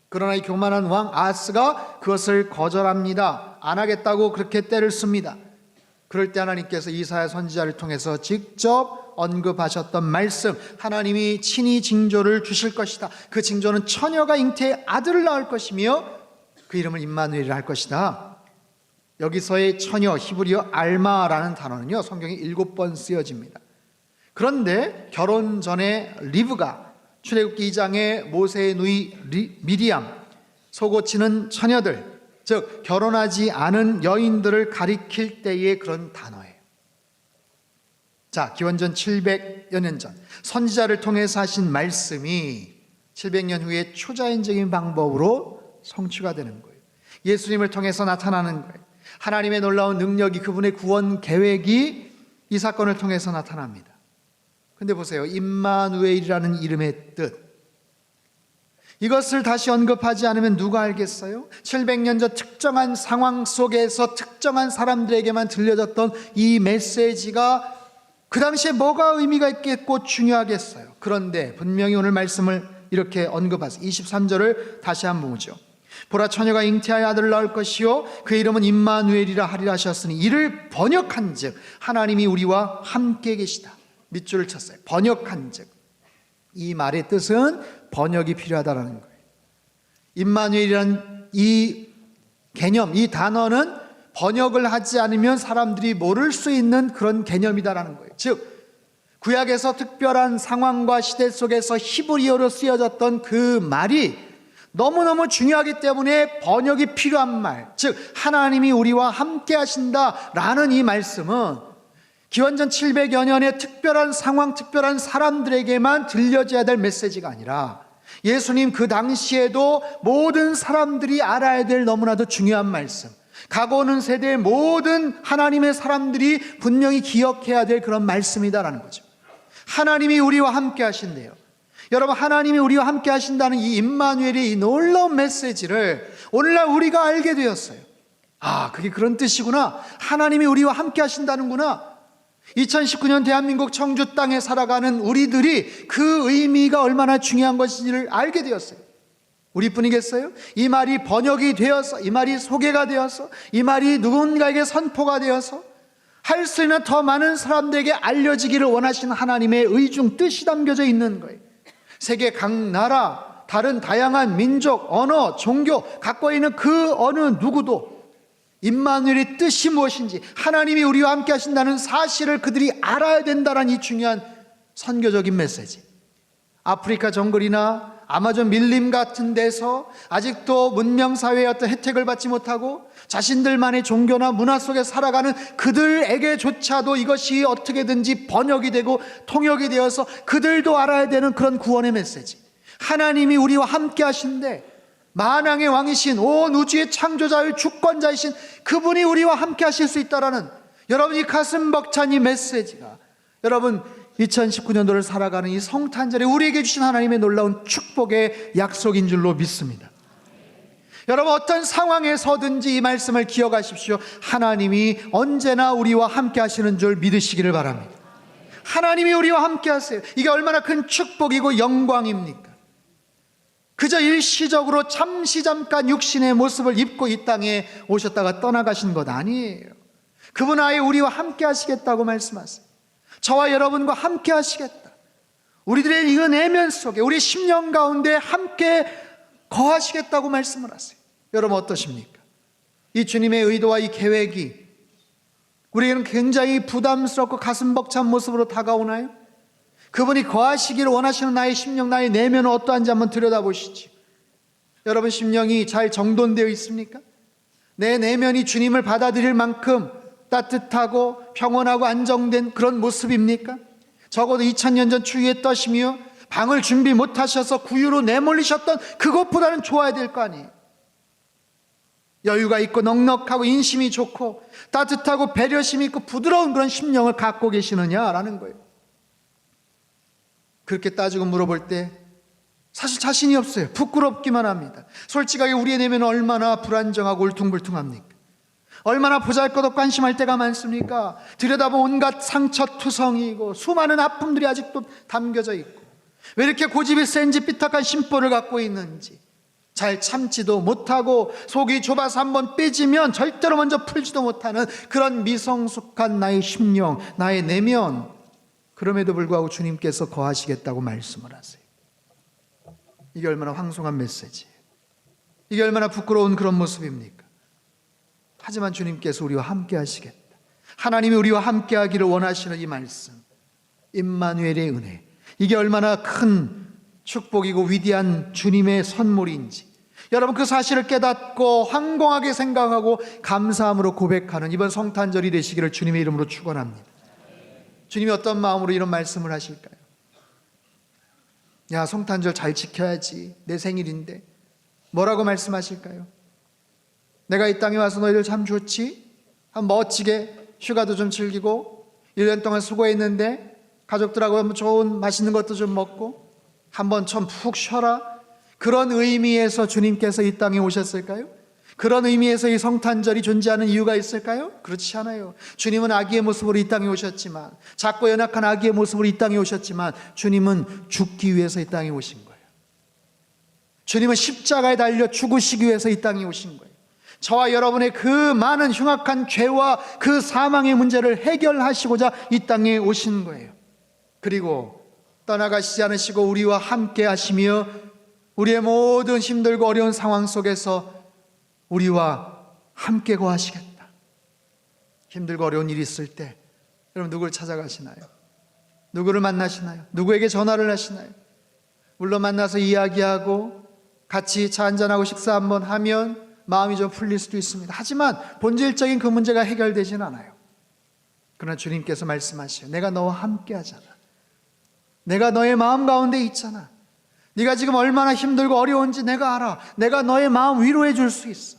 그러나 이 교만한 왕 아하스가 그것을 거절합니다. 안 하겠다고 그렇게 때를 씁니다. 그럴 때 하나님께서 이사야 선지자를 통해서 직접 언급하셨던 말씀, 하나님이 친히 징조를 주실 것이다. 그 징조는 처녀가 잉태해 아들을 낳을 것이며 그 이름을 임마누엘이라 할 것이다. 여기서의 처녀, 히브리어 알마라는 단어는요 성경에 7번 쓰여집니다. 그런데 결혼 전에 리브가, 출애굽기 2장의 모세의 누이 미리암, 속옷치는 처녀들, 즉 결혼하지 않은 여인들을 가리킬 때의 그런 단어예요. 자, 기원전 700여 년 전 선지자를 통해서 하신 말씀이 700년 후에 초자연적인 방법으로 성취가 되는 거예요. 예수님을 통해서 나타나는 거예요. 하나님의 놀라운 능력이, 그분의 구원 계획이 이 사건을 통해서 나타납니다. 근데 보세요, 임마누엘이라는 이름의 뜻, 이것을 다시 언급하지 않으면 누가 알겠어요? 700년 전 특정한 상황 속에서 특정한 사람들에게만 들려졌던 이 메시지가 그 당시에 뭐가 의미가 있겠고 중요하겠어요? 그런데 분명히 오늘 말씀을 이렇게 언급하세요. 23절을 다시 한번 보죠. 보라, 처녀가 잉태하여 아들을 낳을 것이요 그의 이름은 임마누엘이라 하리라 하셨으니, 이를 번역한즉 하나님이 우리와 함께 계시다. 밑줄을 쳤어요. 번역한즉. 이 말의 뜻은 번역이 필요하다는 거예요. 임마누엘이라는 이 개념, 이 단어는 번역을 하지 않으면 사람들이 모를 수 있는 그런 개념이다라는 거예요. 즉 구약에서 특별한 상황과 시대 속에서 히브리어로 쓰여졌던 그 말이 너무너무 중요하기 때문에 번역이 필요한 말, 즉 하나님이 우리와 함께 하신다라는 이 말씀은 기원전 700여 년의 특별한 상황, 특별한 사람들에게만 들려져야 될 메시지가 아니라 예수님 그 당시에도 모든 사람들이 알아야 될 너무나도 중요한 말씀, 가고 오는 세대의 모든 하나님의 사람들이 분명히 기억해야 될 그런 말씀이다라는 거죠. 하나님이 우리와 함께 하신대요. 여러분, 하나님이 우리와 함께 하신다는 이 임마누엘의 이 놀라운 메시지를 오늘날 우리가 알게 되었어요. 아, 그게 그런 뜻이구나. 하나님이 우리와 함께 하신다는구나. 2019년 대한민국 청주 땅에 살아가는 우리들이 그 의미가 얼마나 중요한 것인지를 알게 되었어요. 우리뿐이겠어요? 이 말이 번역이 되어서, 이 말이 소개가 되어서, 이 말이 누군가에게 선포가 되어서 할 수 있는 더 많은 사람들에게 알려지기를 원하시는 하나님의 의중, 뜻이 담겨져 있는 거예요. 세계 각 나라, 다른 다양한 민족, 언어, 종교 갖고 있는 그 어느 누구도 임마누엘의 뜻이 무엇인지, 하나님이 우리와 함께 하신다는 사실을 그들이 알아야 된다는 이 중요한 선교적인 메시지. 아프리카 정글이나 아마존 밀림 같은 데서 아직도 문명사회의 어떤 혜택을 받지 못하고 자신들만의 종교나 문화 속에 살아가는 그들에게조차도 이것이 어떻게든지 번역이 되고 통역이 되어서 그들도 알아야 되는 그런 구원의 메시지. 하나님이 우리와 함께 하신데, 만왕의 왕이신 온 우주의 창조자의 주권자이신 그분이 우리와 함께 하실 수 있다라는, 여러분 이 가슴 벅찬 이 메시지가 여러분 2019년도를 살아가는 이 성탄절에 우리에게 주신 하나님의 놀라운 축복의 약속인 줄로 믿습니다. 여러분, 어떤 상황에서든지 이 말씀을 기억하십시오. 하나님이 언제나 우리와 함께 하시는 줄 믿으시기를 바랍니다. 하나님이 우리와 함께 하세요. 이게 얼마나 큰 축복이고 영광입니까? 그저 일시적으로 잠시 잠깐 육신의 모습을 입고 이 땅에 오셨다가 떠나가신 것 아니에요. 그분 아예 우리와 함께 하시겠다고 말씀하세요. 저와 여러분과 함께 하시겠다. 우리들의 이 내면 속에, 우리 심령 가운데 함께 거하시겠다고 말씀을 하세요. 여러분 어떠십니까? 이 주님의 의도와 이 계획이 우리에게는 굉장히 부담스럽고 가슴 벅찬 모습으로 다가오나요? 그분이 거하시기를 원하시는 나의 심령, 나의 내면은 어떠한지 한번 들여다보시죠. 여러분 심령이 잘 정돈되어 있습니까? 내 내면이 주님을 받아들일 만큼 따뜻하고 평온하고 안정된 그런 모습입니까? 적어도 2000년 전 추위에 떠시며 방을 준비 못하셔서 구유로 내몰리셨던 그것보다는 좋아야 될 거 아니에요. 여유가 있고 넉넉하고 인심이 좋고 따뜻하고 배려심이 있고 부드러운 그런 심령을 갖고 계시느냐라는 거예요. 그렇게 따지고 물어볼 때 사실 자신이 없어요. 부끄럽기만 합니다. 솔직하게 우리의 내면은 얼마나 불안정하고 울퉁불퉁합니까? 얼마나 보잘것없고 관심할 때가 많습니까? 들여다보면 온갖 상처투성이고 수많은 아픔들이 아직도 담겨져 있고 왜 이렇게 고집이 센지 삐딱한 심보를 갖고 있는지 잘 참지도 못하고 속이 좁아서 한번 삐지면 절대로 먼저 풀지도 못하는 그런 미성숙한 나의 심령, 나의 내면, 그럼에도 불구하고 주님께서 거하시겠다고 말씀을 하세요. 이게 얼마나 황송한 메시지예요. 이게 얼마나 부끄러운 그런 모습입니까? 하지만 주님께서 우리와 함께 하시겠다. 하나님이 우리와 함께 하기를 원하시는 이 말씀, 임마누엘의 은혜, 이게 얼마나 큰 축복이고 위대한 주님의 선물인지 여러분 그 사실을 깨닫고 황공하게 생각하고 감사함으로 고백하는 이번 성탄절이 되시기를 주님의 이름으로 축원합니다. 주님이 어떤 마음으로 이런 말씀을 하실까요? 야, 성탄절 잘 지켜야지, 내 생일인데. 뭐라고 말씀하실까요? 내가 이 땅에 와서 너희들 참 좋지? 한번 멋지게 휴가도 좀 즐기고 1년 동안 수고했는데 가족들하고 한번 좋은 맛있는 것도 좀 먹고 한번 좀 푹 쉬어라. 그런 의미에서 주님께서 이 땅에 오셨을까요? 그런 의미에서 이 성탄절이 존재하는 이유가 있을까요? 그렇지 않아요. 주님은 아기의 모습으로 이 땅에 오셨지만, 작고 연약한 아기의 모습으로 이 땅에 오셨지만 주님은 죽기 위해서 이 땅에 오신 거예요. 주님은 십자가에 달려 죽으시기 위해서 이 땅에 오신 거예요. 저와 여러분의 그 많은 흉악한 죄와 그 사망의 문제를 해결하시고자 이 땅에 오신 거예요. 그리고 떠나가시지 않으시고 우리와 함께 하시며 우리의 모든 힘들고 어려운 상황 속에서 우리와 함께 거하시겠다. 힘들고 어려운 일이 있을 때 여러분 누구를 찾아가시나요? 누구를 만나시나요? 누구에게 전화를 하시나요? 물론 만나서 이야기하고 같이 차 한잔하고 식사 한번 하면 마음이 좀 풀릴 수도 있습니다. 하지만 본질적인 그 문제가 해결되진 않아요. 그러나 주님께서 말씀하셔요. 내가 너와 함께 하잖아. 내가 너의 마음 가운데 있잖아. 네가 지금 얼마나 힘들고 어려운지 내가 알아. 내가 너의 마음 위로해 줄 수 있어.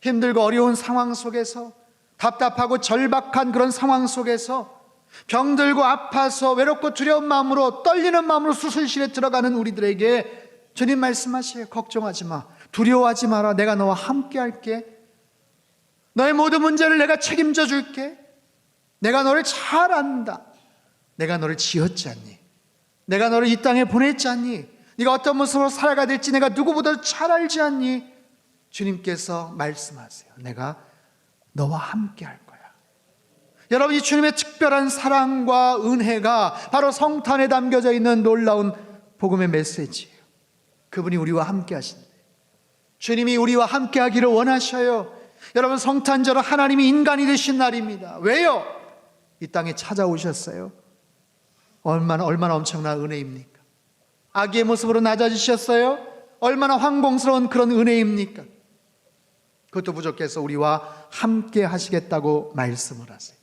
힘들고 어려운 상황 속에서, 답답하고 절박한 그런 상황 속에서, 병들고 아파서 외롭고 두려운 마음으로, 떨리는 마음으로 수술실에 들어가는 우리들에게 주님 말씀하시에요. 걱정하지 마. 두려워하지 마라. 내가 너와 함께 할게. 너의 모든 문제를 내가 책임져 줄게. 내가 너를 잘 안다. 내가 너를 지었지 않니? 내가 너를 이 땅에 보냈지 않니? 네가 어떤 모습으로 살아가야 될지 내가 누구보다 잘 알지 않니? 주님께서 말씀하세요. 내가 너와 함께 할 거야. 여러분, 이 주님의 특별한 사랑과 은혜가 바로 성탄에 담겨져 있는 놀라운 복음의 메시지예요. 그분이 우리와 함께 하신대. 주님이 우리와 함께 하기를 원하셔요. 여러분, 성탄절은 하나님이 인간이 되신 날입니다. 왜요? 이 땅에 찾아오셨어요. 얼마나 엄청난 은혜입니까? 아기의 모습으로 낮아지셨어요. 얼마나 황공스러운 그런 은혜입니까? 그것도 부족해서 우리와 함께 하시겠다고 말씀을 하세요.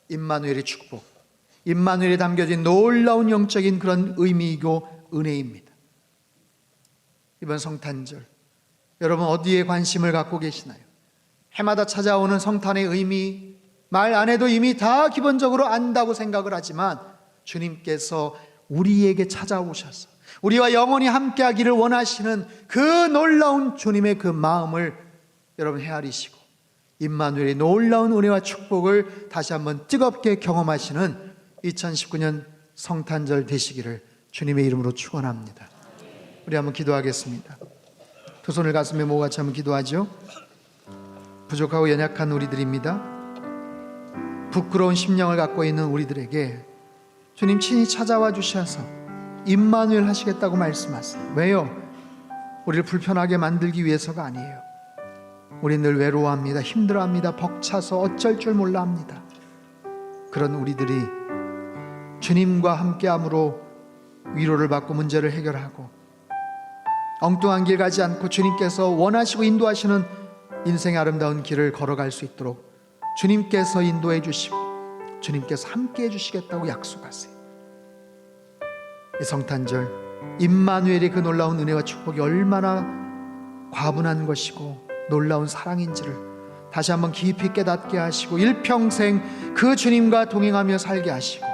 임마누엘의 축복, 임마누엘에 담겨진 놀라운 영적인 그런 의미이고 은혜입니다. 이번 성탄절 여러분 어디에 관심을 갖고 계시나요? 해마다 찾아오는 성탄의 의미 말 안 해도 이미 다 기본적으로 안다고 생각을 하지만 주님께서 우리에게 찾아오셔서 우리와 영원히 함께하기를 원하시는 그 놀라운 주님의 그 마음을 여러분 헤아리시고 임마누엘의 놀라운 은혜와 축복을 다시 한번 뜨겁게 경험하시는 2019년 성탄절 되시기를 주님의 이름으로 축원합니다. 우리 한번 기도하겠습니다. 두 손을 가슴에 모아 같이 한번 기도하죠. 부족하고 연약한 우리들입니다. 부끄러운 심령을 갖고 있는 우리들에게 주님 친히 찾아와 주셔서 임마누엘 하시겠다고 말씀하세요. 왜요? 우리를 불편하게 만들기 위해서가 아니에요. 우린 늘 외로워합니다. 힘들어합니다. 벅차서 어쩔 줄 몰라 합니다. 그런 우리들이 주님과 함께함으로 위로를 받고 문제를 해결하고 엉뚱한 길 가지 않고 주님께서 원하시고 인도하시는 인생의 아름다운 길을 걸어갈 수 있도록 주님께서 인도해 주시고 주님께서 함께 해주시겠다고 약속하세요. 이 성탄절 임마누엘의 그 놀라운 은혜와 축복이 얼마나 과분한 것이고 놀라운 사랑인지를 다시 한번 깊이 깨닫게 하시고 일평생 그 주님과 동행하며 살게 하시고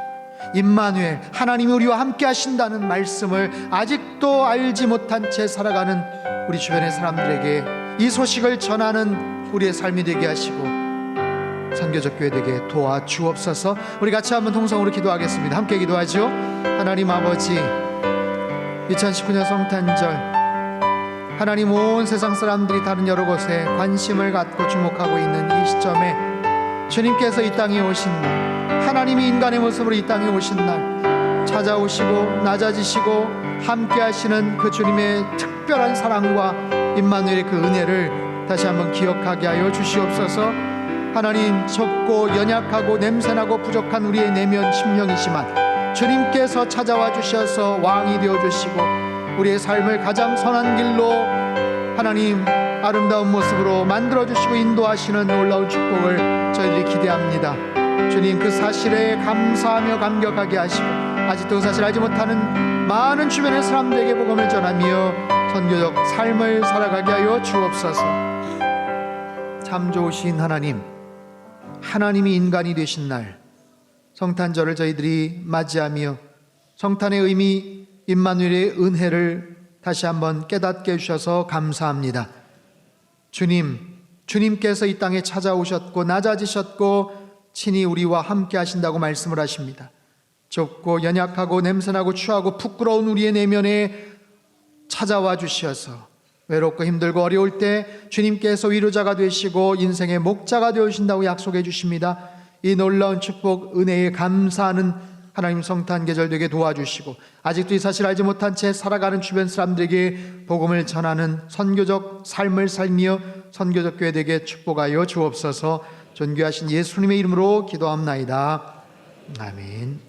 임마누엘 하나님이 우리와 함께 하신다는 말씀을 아직도 알지 못한 채 살아가는 우리 주변의 사람들에게 이 소식을 전하는 우리의 삶이 되게 하시고 선교적 교회 되게 도와주옵소서. 우리 같이 한번 통성으로 기도하겠습니다. 함께 기도하죠. 하나님 아버지, 2019년 성탄절 하나님 온 세상 사람들이 다른 여러 곳에 관심을 갖고 주목하고 있는 이 시점에 주님께서 이 땅에 오신 날, 하나님이 인간의 모습으로 이 땅에 오신 날 찾아오시고 낮아지시고 함께 하시는 그 주님의 특별한 사랑과 임마누엘의 그 은혜를 다시 한번 기억하게 하여 주시옵소서. 하나님, 좁고 연약하고 냄새나고 부족한 우리의 내면 심령이지만 주님께서 찾아와 주셔서 왕이 되어주시고 우리의 삶을 가장 선한 길로 하나님 아름다운 모습으로 만들어주시고 인도하시는 놀라운 축복을 저희들이 기대합니다. 주님, 그 사실에 감사하며 감격하게 하시고 아직도 그 사실 알지 못하는 많은 주변의 사람들에게 복음을 전하며 선교적 삶을 살아가게 하여 주옵소서. 참 좋으신 하나님, 하나님이 인간이 되신 날 성탄절을 저희들이 맞이하며 성탄의 의미 임마누엘의 은혜를 다시 한번 깨닫게 해주셔서 감사합니다. 주님께서 이 땅에 찾아오셨고 낮아지셨고 친히 우리와 함께 하신다고 말씀을 하십니다. 좁고 연약하고 냄새나고 추하고 부끄러운 우리의 내면에 찾아와 주셔서 외롭고 힘들고 어려울 때 주님께서 위로자가 되시고 인생의 목자가 되어주신다고 약속해 주십니다. 이 놀라운 축복 은혜에 감사하는 하나님 성탄 계절 되게 도와주시고 아직도 이 사실 알지 못한 채 살아가는 주변 사람들에게 복음을 전하는 선교적 삶을 살며 선교적 교회 되게 축복하여 주옵소서. 존귀하신 예수님의 이름으로 기도합나이다. 아멘.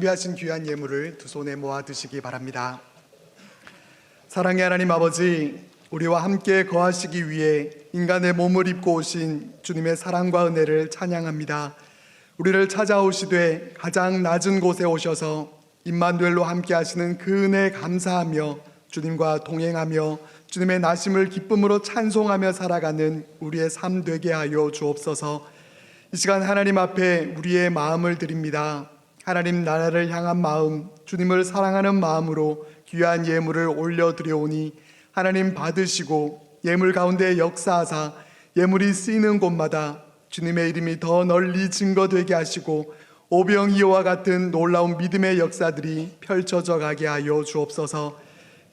준비하신 귀한 예물을 두 손에 모아 드시기 바랍니다. 사랑의 하나님 아버지, 우리와 함께 거하시기 위해 인간의 몸을 입고 오신 주님의 사랑과 은혜를 찬양합니다. 우리를 찾아오시되 가장 낮은 곳에 오셔서 임마누엘로 함께 하시는 그 은혜에 감사하며 주님과 동행하며 주님의 나심을 기쁨으로 찬송하며 살아가는 우리의 삶 되게 하여 주옵소서. 이 시간 하나님 앞에 우리의 마음을 드립니다. 하나님 나라를 향한 마음, 주님을 사랑하는 마음으로 귀한 예물을 올려드려오니 하나님 받으시고 예물 가운데 역사하사 예물이 쓰이는 곳마다 주님의 이름이 더 널리 증거되게 하시고 오병이어와 같은 놀라운 믿음의 역사들이 펼쳐져 가게 하여 주옵소서.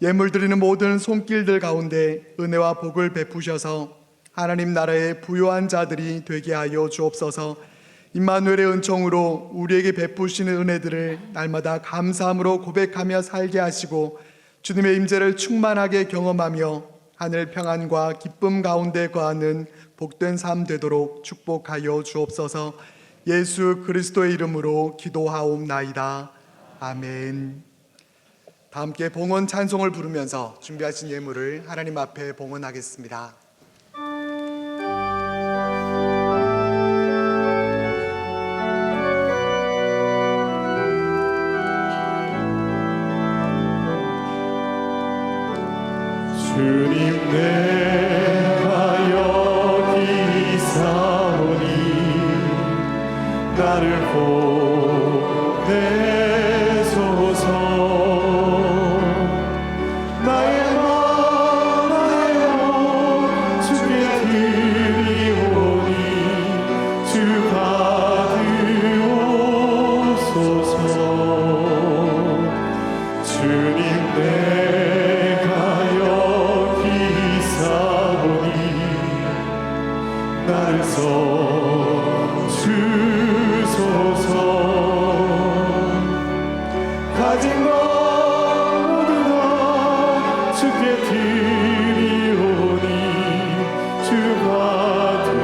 예물 드리는 모든 손길들 가운데 은혜와 복을 베푸셔서 하나님 나라의 부요한 자들이 되게 하여 주옵소서. 임마누엘의 은총으로 우리에게 베푸시는 은혜들을 날마다 감사함으로 고백하며 살게 하시고 주님의 임재를 충만하게 경험하며 하늘 평안과 기쁨 가운데 거하는 복된 삶 되도록 축복하여 주옵소서. 예수 그리스도의 이름으로 기도하옵나이다. 아멘. 다 함께 봉헌 찬송을 부르면서 준비하신 예물을 하나님 앞에 봉헌하겠습니다. 주님 내가 여기 있사오니 나를 보내소서. 나의 마음을 주께 드리오니 주 받으옵소서. 주님 내가 여기 있사오니 나를 써주소서. 가진 것 모두 다 주께 드리오니 주 받으옵소서.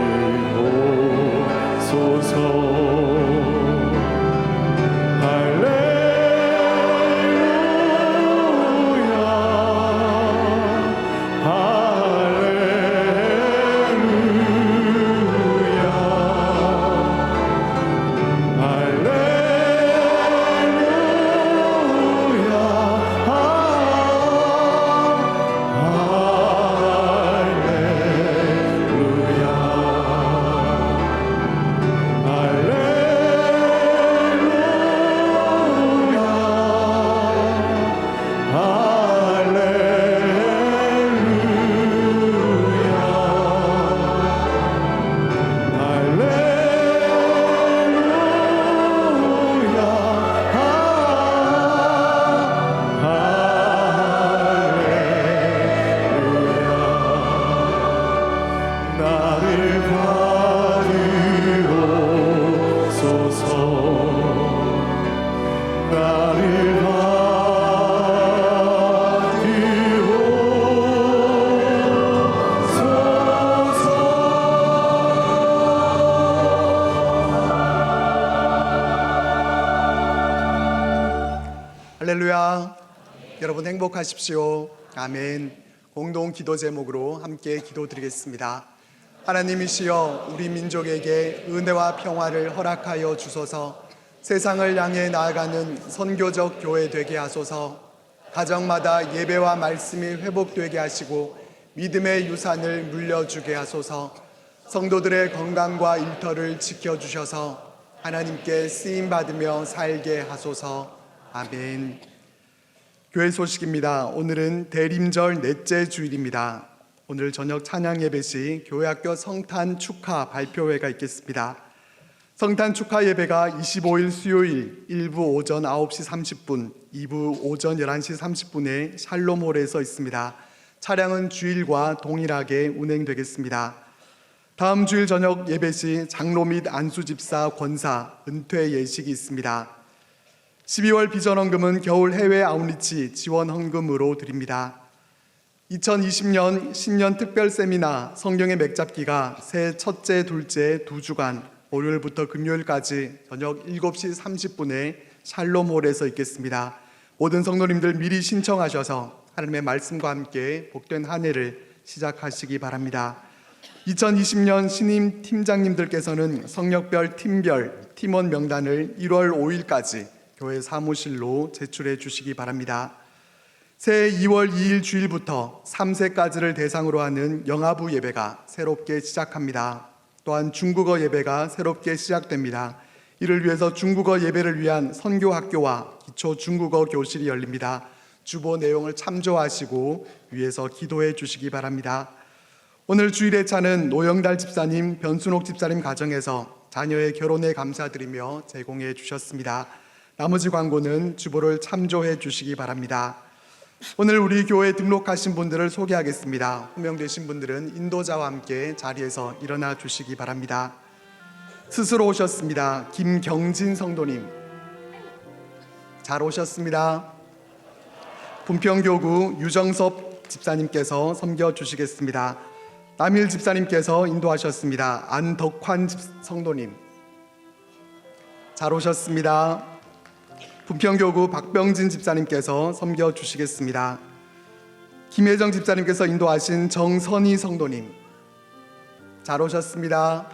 할렐루야. 여러분 행복하십시오. 아멘. 공동 기도 제목으로 함께 기도드리겠습니다. 하나님이시여, 우리 민족에게 은혜와 평화를 허락하여 주소서. 세상을 향해 나아가는 선교적 교회 되게 하소서. 가정마다 예배와 말씀이 회복되게 하시고 믿음의 유산을 물려주게 하소서. 성도들의 건강과 일터를 지켜주셔서 하나님께 쓰임받으며 살게 하소서. 아멘. 교회 소식입니다. 오늘은 대림절 넷째 주일입니다. 오늘 저녁 찬양 예배 시 교회학교 성탄 축하 발표회가 있겠습니다. 성탄 축하 예배가 25일 수요일 1부 오전 9시 30분, 2부 오전 11시 30분에 샬롬홀에서 있습니다. 차량은 주일과 동일하게 운행되겠습니다. 다음 주일 저녁 예배 시 장로 및 안수집사 권사 은퇴 예식이 있습니다. 12월 비전헌금은 겨울 해외 아웃리치 지원 헌금으로 드립니다. 2020년 신년 특별 세미나 성경의 맥잡기가 새해 첫째, 둘째 2주간 월요일부터 금요일까지 저녁 7시 30분에 샬롬홀에서 있겠습니다. 모든 성도님들 미리 신청하셔서 하나님의 말씀과 함께 복된 한 해를 시작하시기 바랍니다. 2020년 신임 팀장님들께서는 성역별 팀별 팀원 명단을 1월 5일까지 교회 사무실로 제출해 주시기 바랍니다. 새해 2월 2일 주일부터 3세까지를 대상으로 하는 영아부 예배가 새롭게 시작합니다. 또한 중국어 예배가 새롭게 시작됩니다. 이를 위해서 중국어 예배를 위한 선교학교와 기초 중국어 교실이 열립니다. 주보 내용을 참조하시고 위에서 기도해 주시기 바랍니다. 오늘 주일의 차는 노영달 집사님, 변순옥 집사님 가정에서 자녀의 결혼에 감사드리며 제공해 주셨습니다. 나머지 광고는 주보를 참조해 주시기 바랍니다. 오늘 우리 교회에 등록하신 분들을 소개하겠습니다. 호명되신 분들은 인도자와 함께 자리에서 일어나 주시기 바랍니다. 스스로 오셨습니다. 김경진 성도님, 잘 오셨습니다. 분평교구 유정섭 집사님께서 섬겨 주시겠습니다. 남일 집사님께서 인도하셨습니다. 안덕환 성도님, 잘 오셨습니다. 부평교구 박병진 집사님께서 섬겨 주시겠습니다. 김혜정 집사님께서 인도하신 정선희 성도님, 잘 오셨습니다.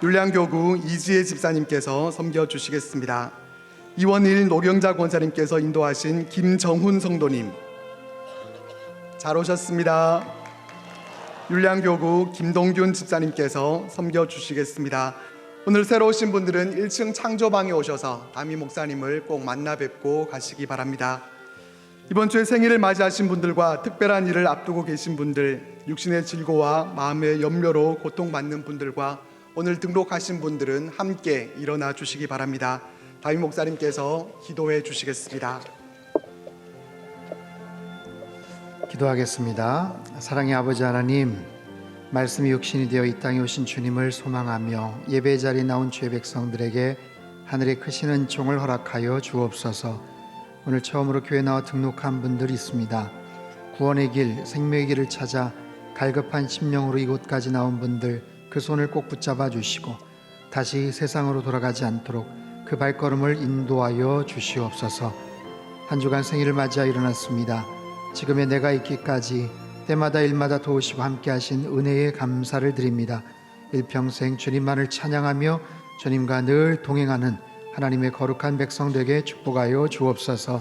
율량교구 이지혜 집사님께서 섬겨 주시겠습니다. 이원일 노경자 권사님께서 인도하신 김정훈 성도님, 잘 오셨습니다. 율량교구 김동균 집사님께서 섬겨 주시겠습니다. 오늘 새로 오신 분들은 1층 창조방에 오셔서 담임 목사님을 꼭 만나 뵙고 가시기 바랍니다. 이번 주에 생일을 맞이하신 분들과 특별한 일을 앞두고 계신 분들, 육신의 질고와 마음의 염려로 고통받는 분들과 오늘 등록하신 분들은 함께 일어나 주시기 바랍니다. 담임 목사님께서 기도해 주시겠습니다. 기도하겠습니다. 사랑의 아버지 하나님, 말씀이 육신이 되어 이 땅에 오신 주님을 소망하며 예배 자리에 나온 주의 백성들에게 하늘의 크신 은총을 허락하여 주옵소서. 오늘 처음으로 교회 나와 등록한 분들이 있습니다. 구원의 길, 생명의 길을 찾아 갈급한 심령으로 이곳까지 나온 분들, 그 손을 꼭 붙잡아 주시고 다시 세상으로 돌아가지 않도록 그 발걸음을 인도하여 주시옵소서. 한 주간 생일을 맞이하여 일어났습니다. 지금의 내가 있기까지 때마다 일마다 도우시고 함께 하신 은혜에 감사를 드립니다. 일평생 주님만을 찬양하며 주님과 늘 동행하는 하나님의 거룩한 백성들에게 축복하여 주옵소서.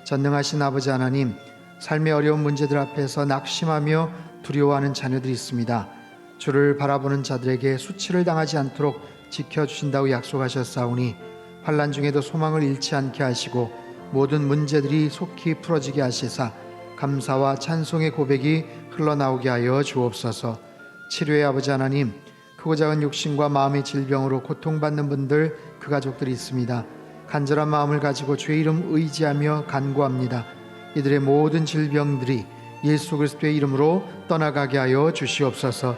전능하신 아버지 하나님, 삶의 어려운 문제들 앞에서 낙심하며 두려워하는 자녀들이 있습니다. 주를 바라보는 자들에게 수치를 당하지 않도록 지켜주신다고 약속하셨사오니 환난 중에도 소망을 잃지 않게 하시고 모든 문제들이 속히 풀어지게 하시사 감사와 찬송의 고백이 흘러나오게 하여 주옵소서. 치료의 아버지 하나님, 크고 작은 육신과 마음의 질병으로 고통받는 분들, 그 가족들이 있습니다. 간절한 마음을 가지고 주의 이름 의지하며 간구합니다. 이들의 모든 질병들이 예수 그리스도의 이름으로 떠나가게 하여 주시옵소서.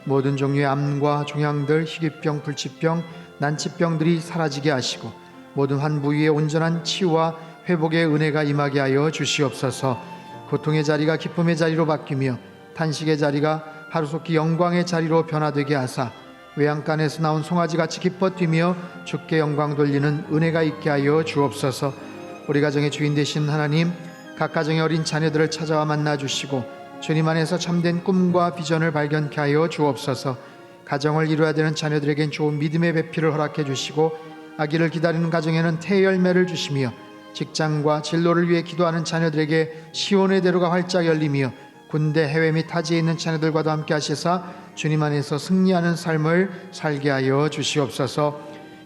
모든 종류의 암과 종양들, 희귀병, 불치병, 난치병들이 사라지게 하시고 모든 환부 위에 온전한 치유와 회복의 은혜가 임하게 하여 주시옵소서. 고통의 자리가 기쁨의 자리로 바뀌며 탄식의 자리가 하루속히 영광의 자리로 변화되게 하사 외양간에서 나온 송아지같이 기뻐 뛰며 주께 영광 돌리는 은혜가 있게 하여 주옵소서. 우리 가정의 주인 되신 하나님, 각 가정의 어린 자녀들을 찾아와 만나 주시고 주님 안에서 참된 꿈과 비전을 발견케 하여 주옵소서. 가정을 이루어야 되는 자녀들에겐 좋은 믿음의 배필을 허락해 주시고 아기를 기다리는 가정에는 태의 열매를 주시며 직장과 진로를 위해 기도하는 자녀들에게 시온의 대로가 활짝 열리며 군대, 해외 및 타지에 있는 자녀들과도 함께 하시사 주님 안에서 승리하는 삶을 살게 하여 주시옵소서.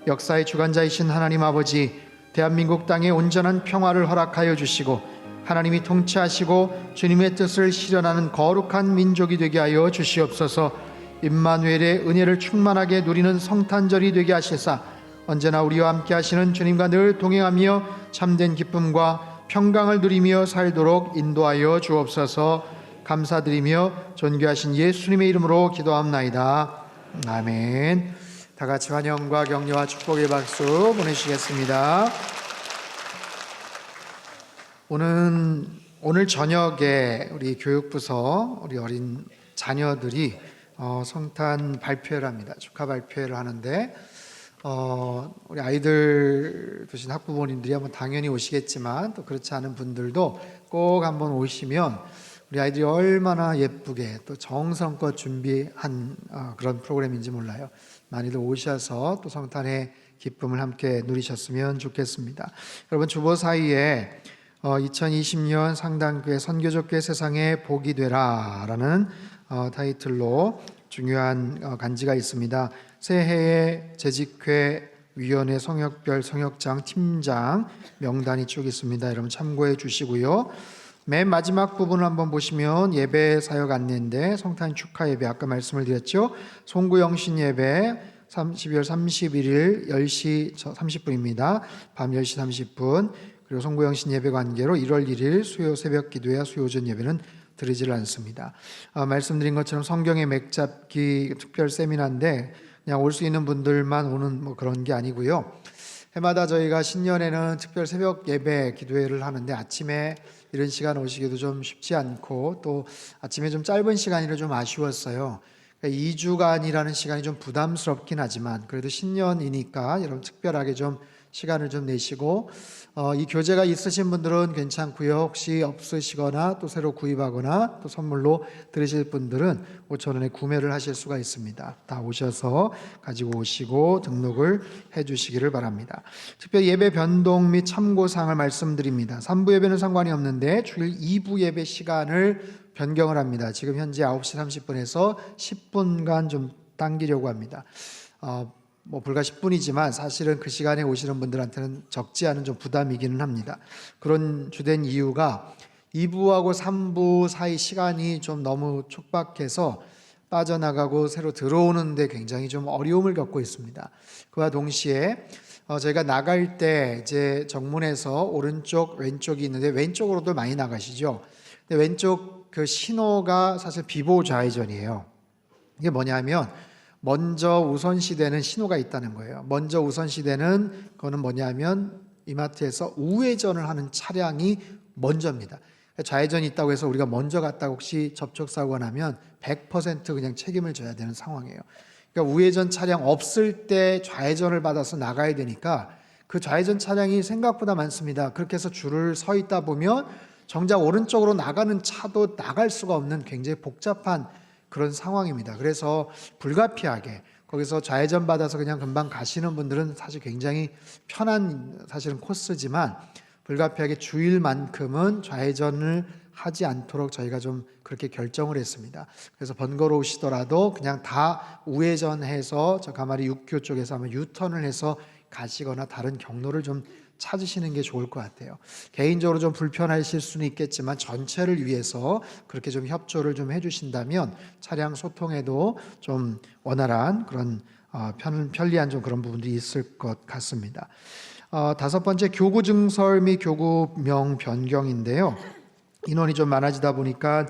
역사의 주관자이신 하나님 아버지, 대한민국 땅에 온전한 평화를 허락하여 주시고 하나님이 통치하시고 주님의 뜻을 실현하는 거룩한 민족이 되게 하여 주시옵소서. 임마누엘의 은혜를 충만하게 누리는 성탄절이 되게 하시사 언제나 우리와 함께 하시는 주님과 늘 동행하며 참된 기쁨과 평강을 누리며 살도록 인도하여 주옵소서. 감사드리며 존귀하신 예수님의 이름으로 기도합나이다. 아멘. 다 같이 환영과 격려와 축복의 박수 보내시겠습니다. 오늘 저녁에 우리 교육부서 우리 어린 자녀들이 성탄 발표를 합니다. 축하 발표를 하는데 우리 아이들 두신 학부모님들이 한번 당연히 오시겠지만 또 그렇지 않은 분들도 꼭 한번 오시면 우리 아이들이 얼마나 예쁘게 또 정성껏 준비한 그런 프로그램인지 몰라요. 많이들 오셔서 또 성탄의 기쁨을 함께 누리셨으면 좋겠습니다. 여러분, 주보 사이에 2020년 상당교회 선교적교회 세상에 복이 되라라는 타이틀로 중요한 간지가 있습니다. 새해에 재직회 위원회 성역별 성역장 팀장 명단이 쭉 있습니다. 여러분 참고해 주시고요. 맨 마지막 부분을 한번 보시면 예배 사역 안내인데 성탄 축하 예배 아까 말씀을 드렸죠. 송구영신 예배 12월 31일 10시 30분입니다. 밤 10시 30분. 그리고 송구영신 예배 관계로 1월 1일 수요 새벽 기도야 수요전 예배는 드리지를 않습니다. 말씀드린 것처럼 성경의 맥잡기 특별 세미나인데 그냥 올 수 있는 분들만 오는 뭐 그런 게 아니고요. 해마다 저희가 신년에는 특별 새벽 예배 기도회를 하는데 아침에 이런 시간 오시기도 좀 쉽지 않고 또 아침에 좀 짧은 시간이라 좀 아쉬웠어요. 2주간이라는 시간이 좀 부담스럽긴 하지만 그래도 신년이니까 여러분 특별하게 좀 시간을 좀 내시고 이 교재가 있으신 분들은 괜찮고요. 혹시 없으시거나 또 새로 구입하거나 또 선물로 드리실 분들은 5,000원에 구매를 하실 수가 있습니다. 다 오셔서 가지고 오시고 등록을 해주시기를 바랍니다. 특별히 예배 변동 및 참고사항을 말씀드립니다. 3부 예배는 상관이 없는데 주일 2부 예배 시간을 변경을 합니다. 지금 현재 9시 30분에서 10분간 좀 당기려고 합니다. 불과 10분이지만 사실은 그 시간에 오시는 분들한테는 적지 않은 좀 부담이기는 합니다. 그런 주된 이유가 2부하고 3부 사이 시간이 좀 너무 촉박해서 빠져나가고 새로 들어오는데 굉장히 좀 어려움을 겪고 있습니다. 그와 동시에 저희가 나갈 때 이제 정문에서 오른쪽 왼쪽이 있는데 왼쪽으로도 많이 나가시죠. 근데 왼쪽 그 신호가 사실 비보 좌회전이에요. 이게 뭐냐면 먼저 우선시되는 신호가 있다는 거예요. 먼저 우선시되는 거는 뭐냐면 이마트에서 우회전을 하는 차량이 먼저입니다. 좌회전이 있다고 해서 우리가 먼저 갔다가 혹시 접촉사고가 나면 100% 그냥 책임을 져야 되는 상황이에요. 그러니까 우회전 차량 없을 때 좌회전을 받아서 나가야 되니까 그 좌회전 차량이 생각보다 많습니다. 그렇게 해서 줄을 서 있다 보면 정작 오른쪽으로 나가는 차도 나갈 수가 없는 굉장히 복잡한 그런 상황입니다. 그래서 불가피하게 거기서 좌회전 받아서 그냥 금방 가시는 분들은 사실 굉장히 편한 사실은 코스지만 불가피하게 주일만큼은 좌회전을 하지 않도록 저희가 좀 그렇게 결정을 했습니다. 그래서 번거로우시더라도 그냥 다 우회전해서 저 가마리 6교 쪽에서 아마 유턴을 해서 가시거나 다른 경로를 좀 찾으시는 게 좋을 것 같아요. 개인적으로 좀 불편하실 수는 있겠지만 전체를 위해서 그렇게 좀 협조를 좀 해주신다면 차량 소통에도 좀 원활한 그런 편리한 좀 그런 부분들이 있을 것 같습니다. 다섯 번째 교구 증설 및 교구명 변경인데요. 인원이 좀 많아지다 보니까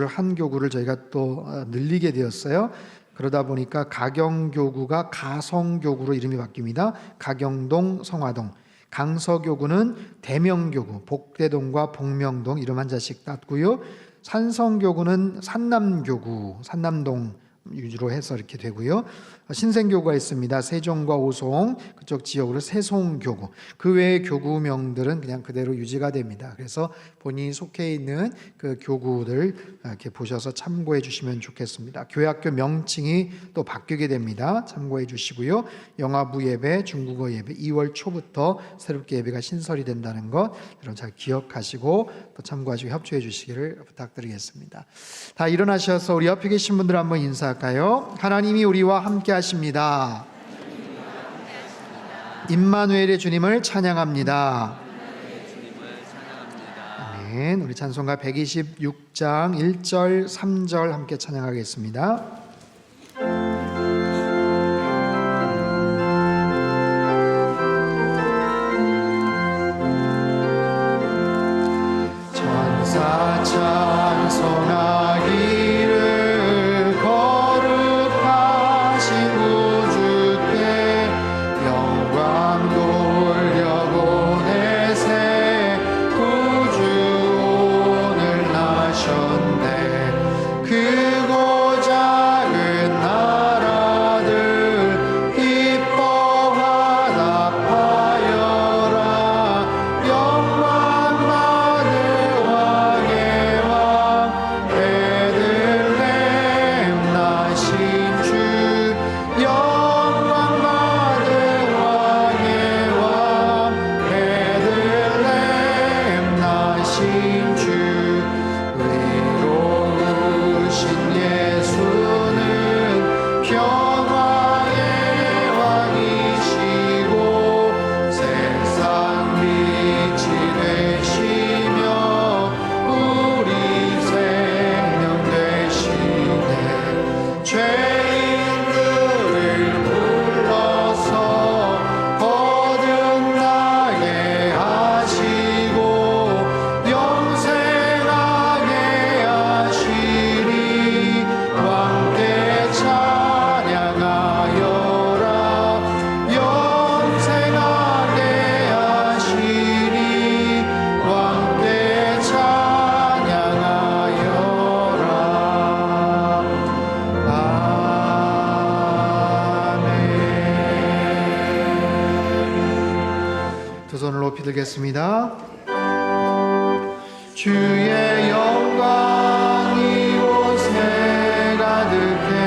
한 교구를 저희가 또 늘리게 되었어요. 그러다 보니까 가경교구가 가성교구로 이름이 바뀝니다. 가경동, 성화동. 강서교구는 대명교구, 복대동과 복명동 이름 한 자씩 땄고요. 산성교구는 산남교구, 산남동 위주로 해서 이렇게 되고요. 신생교구가 있습니다. 세종과 오송 그쪽 지역으로 세송교구. 그 외의 교구명들은 그냥 그대로 유지가 됩니다. 그래서 본인이 속해 있는 그 교구들 이렇게 보셔서 참고해 주시면 좋겠습니다. 교회학교 명칭이 또 바뀌게 됩니다. 참고해 주시고요. 영아부 예배, 중국어 예배 2월 초부터 새롭게 예배가 신설이 된다는 것 여러분 잘 기억하시고 또 참고하시고 협조해 주시기를 부탁드리겠습니다. 다 일어나셔서 우리 옆에 계신 분들 한번 인사할까요? 하나님이 우리와 함께 하십니다. 임마누엘의 주님을 찬양합니다. 아멘. 우리 찬송가 126장 1절 3절 함께 찬양하겠습니다. 천사 찬송하기를 거룩하신 구주께 영광 돌려보내세 구주 오늘 나셨네 크고자 높이 들겠습니다. 주의 영광이 옷에 가득해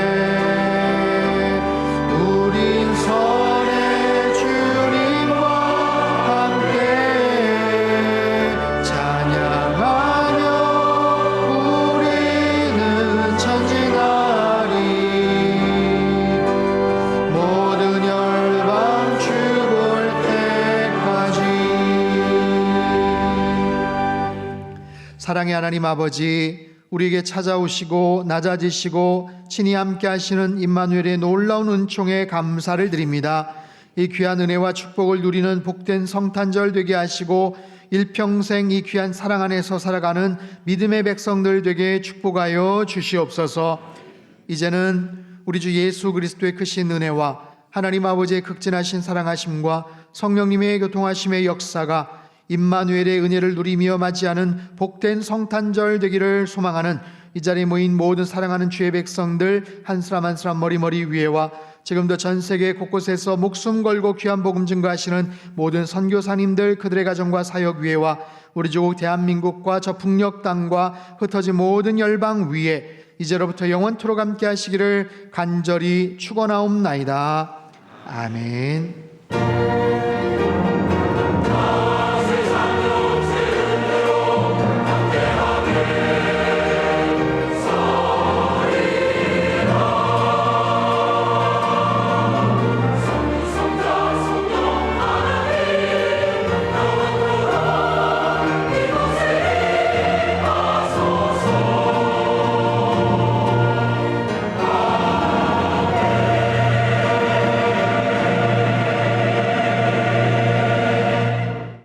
우린 선의 주님과 함께 찬양하며 우리는 전진하리 모든 열방 죽을 때까지. 사랑의 하나님 아버지, 우리에게 찾아오시고 낮아지시고 친히 함께 하시는 임마누엘의 놀라운 은총에 감사를 드립니다. 이 귀한 은혜와 축복을 누리는 복된 성탄절 되게 하시고 일평생 이 귀한 사랑 안에서 살아가는 믿음의 백성들 되게 축복하여 주시옵소서. 이제는 우리 주 예수 그리스도의 크신 은혜와 하나님 아버지의 극진하신 사랑하심과 성령님의 교통하심의 역사가 임마누엘의 은혜를 누리며 맞이하는 복된 성탄절 되기를 소망하는 이 자리에 모인 모든 사랑하는 주의 백성들 한 사람 한 사람 머리 위에와 지금도 전 세계 곳곳에서 목숨 걸고 귀한 복음 증거하시는 모든 선교사님들 그들의 가정과 사역 위에와 우리 조국 대한민국과 저 북녘 땅과 흩어진 모든 열방 위에 이제로부터 영원토록 함께 하시기를 간절히 축원하옵나이다. 아멘.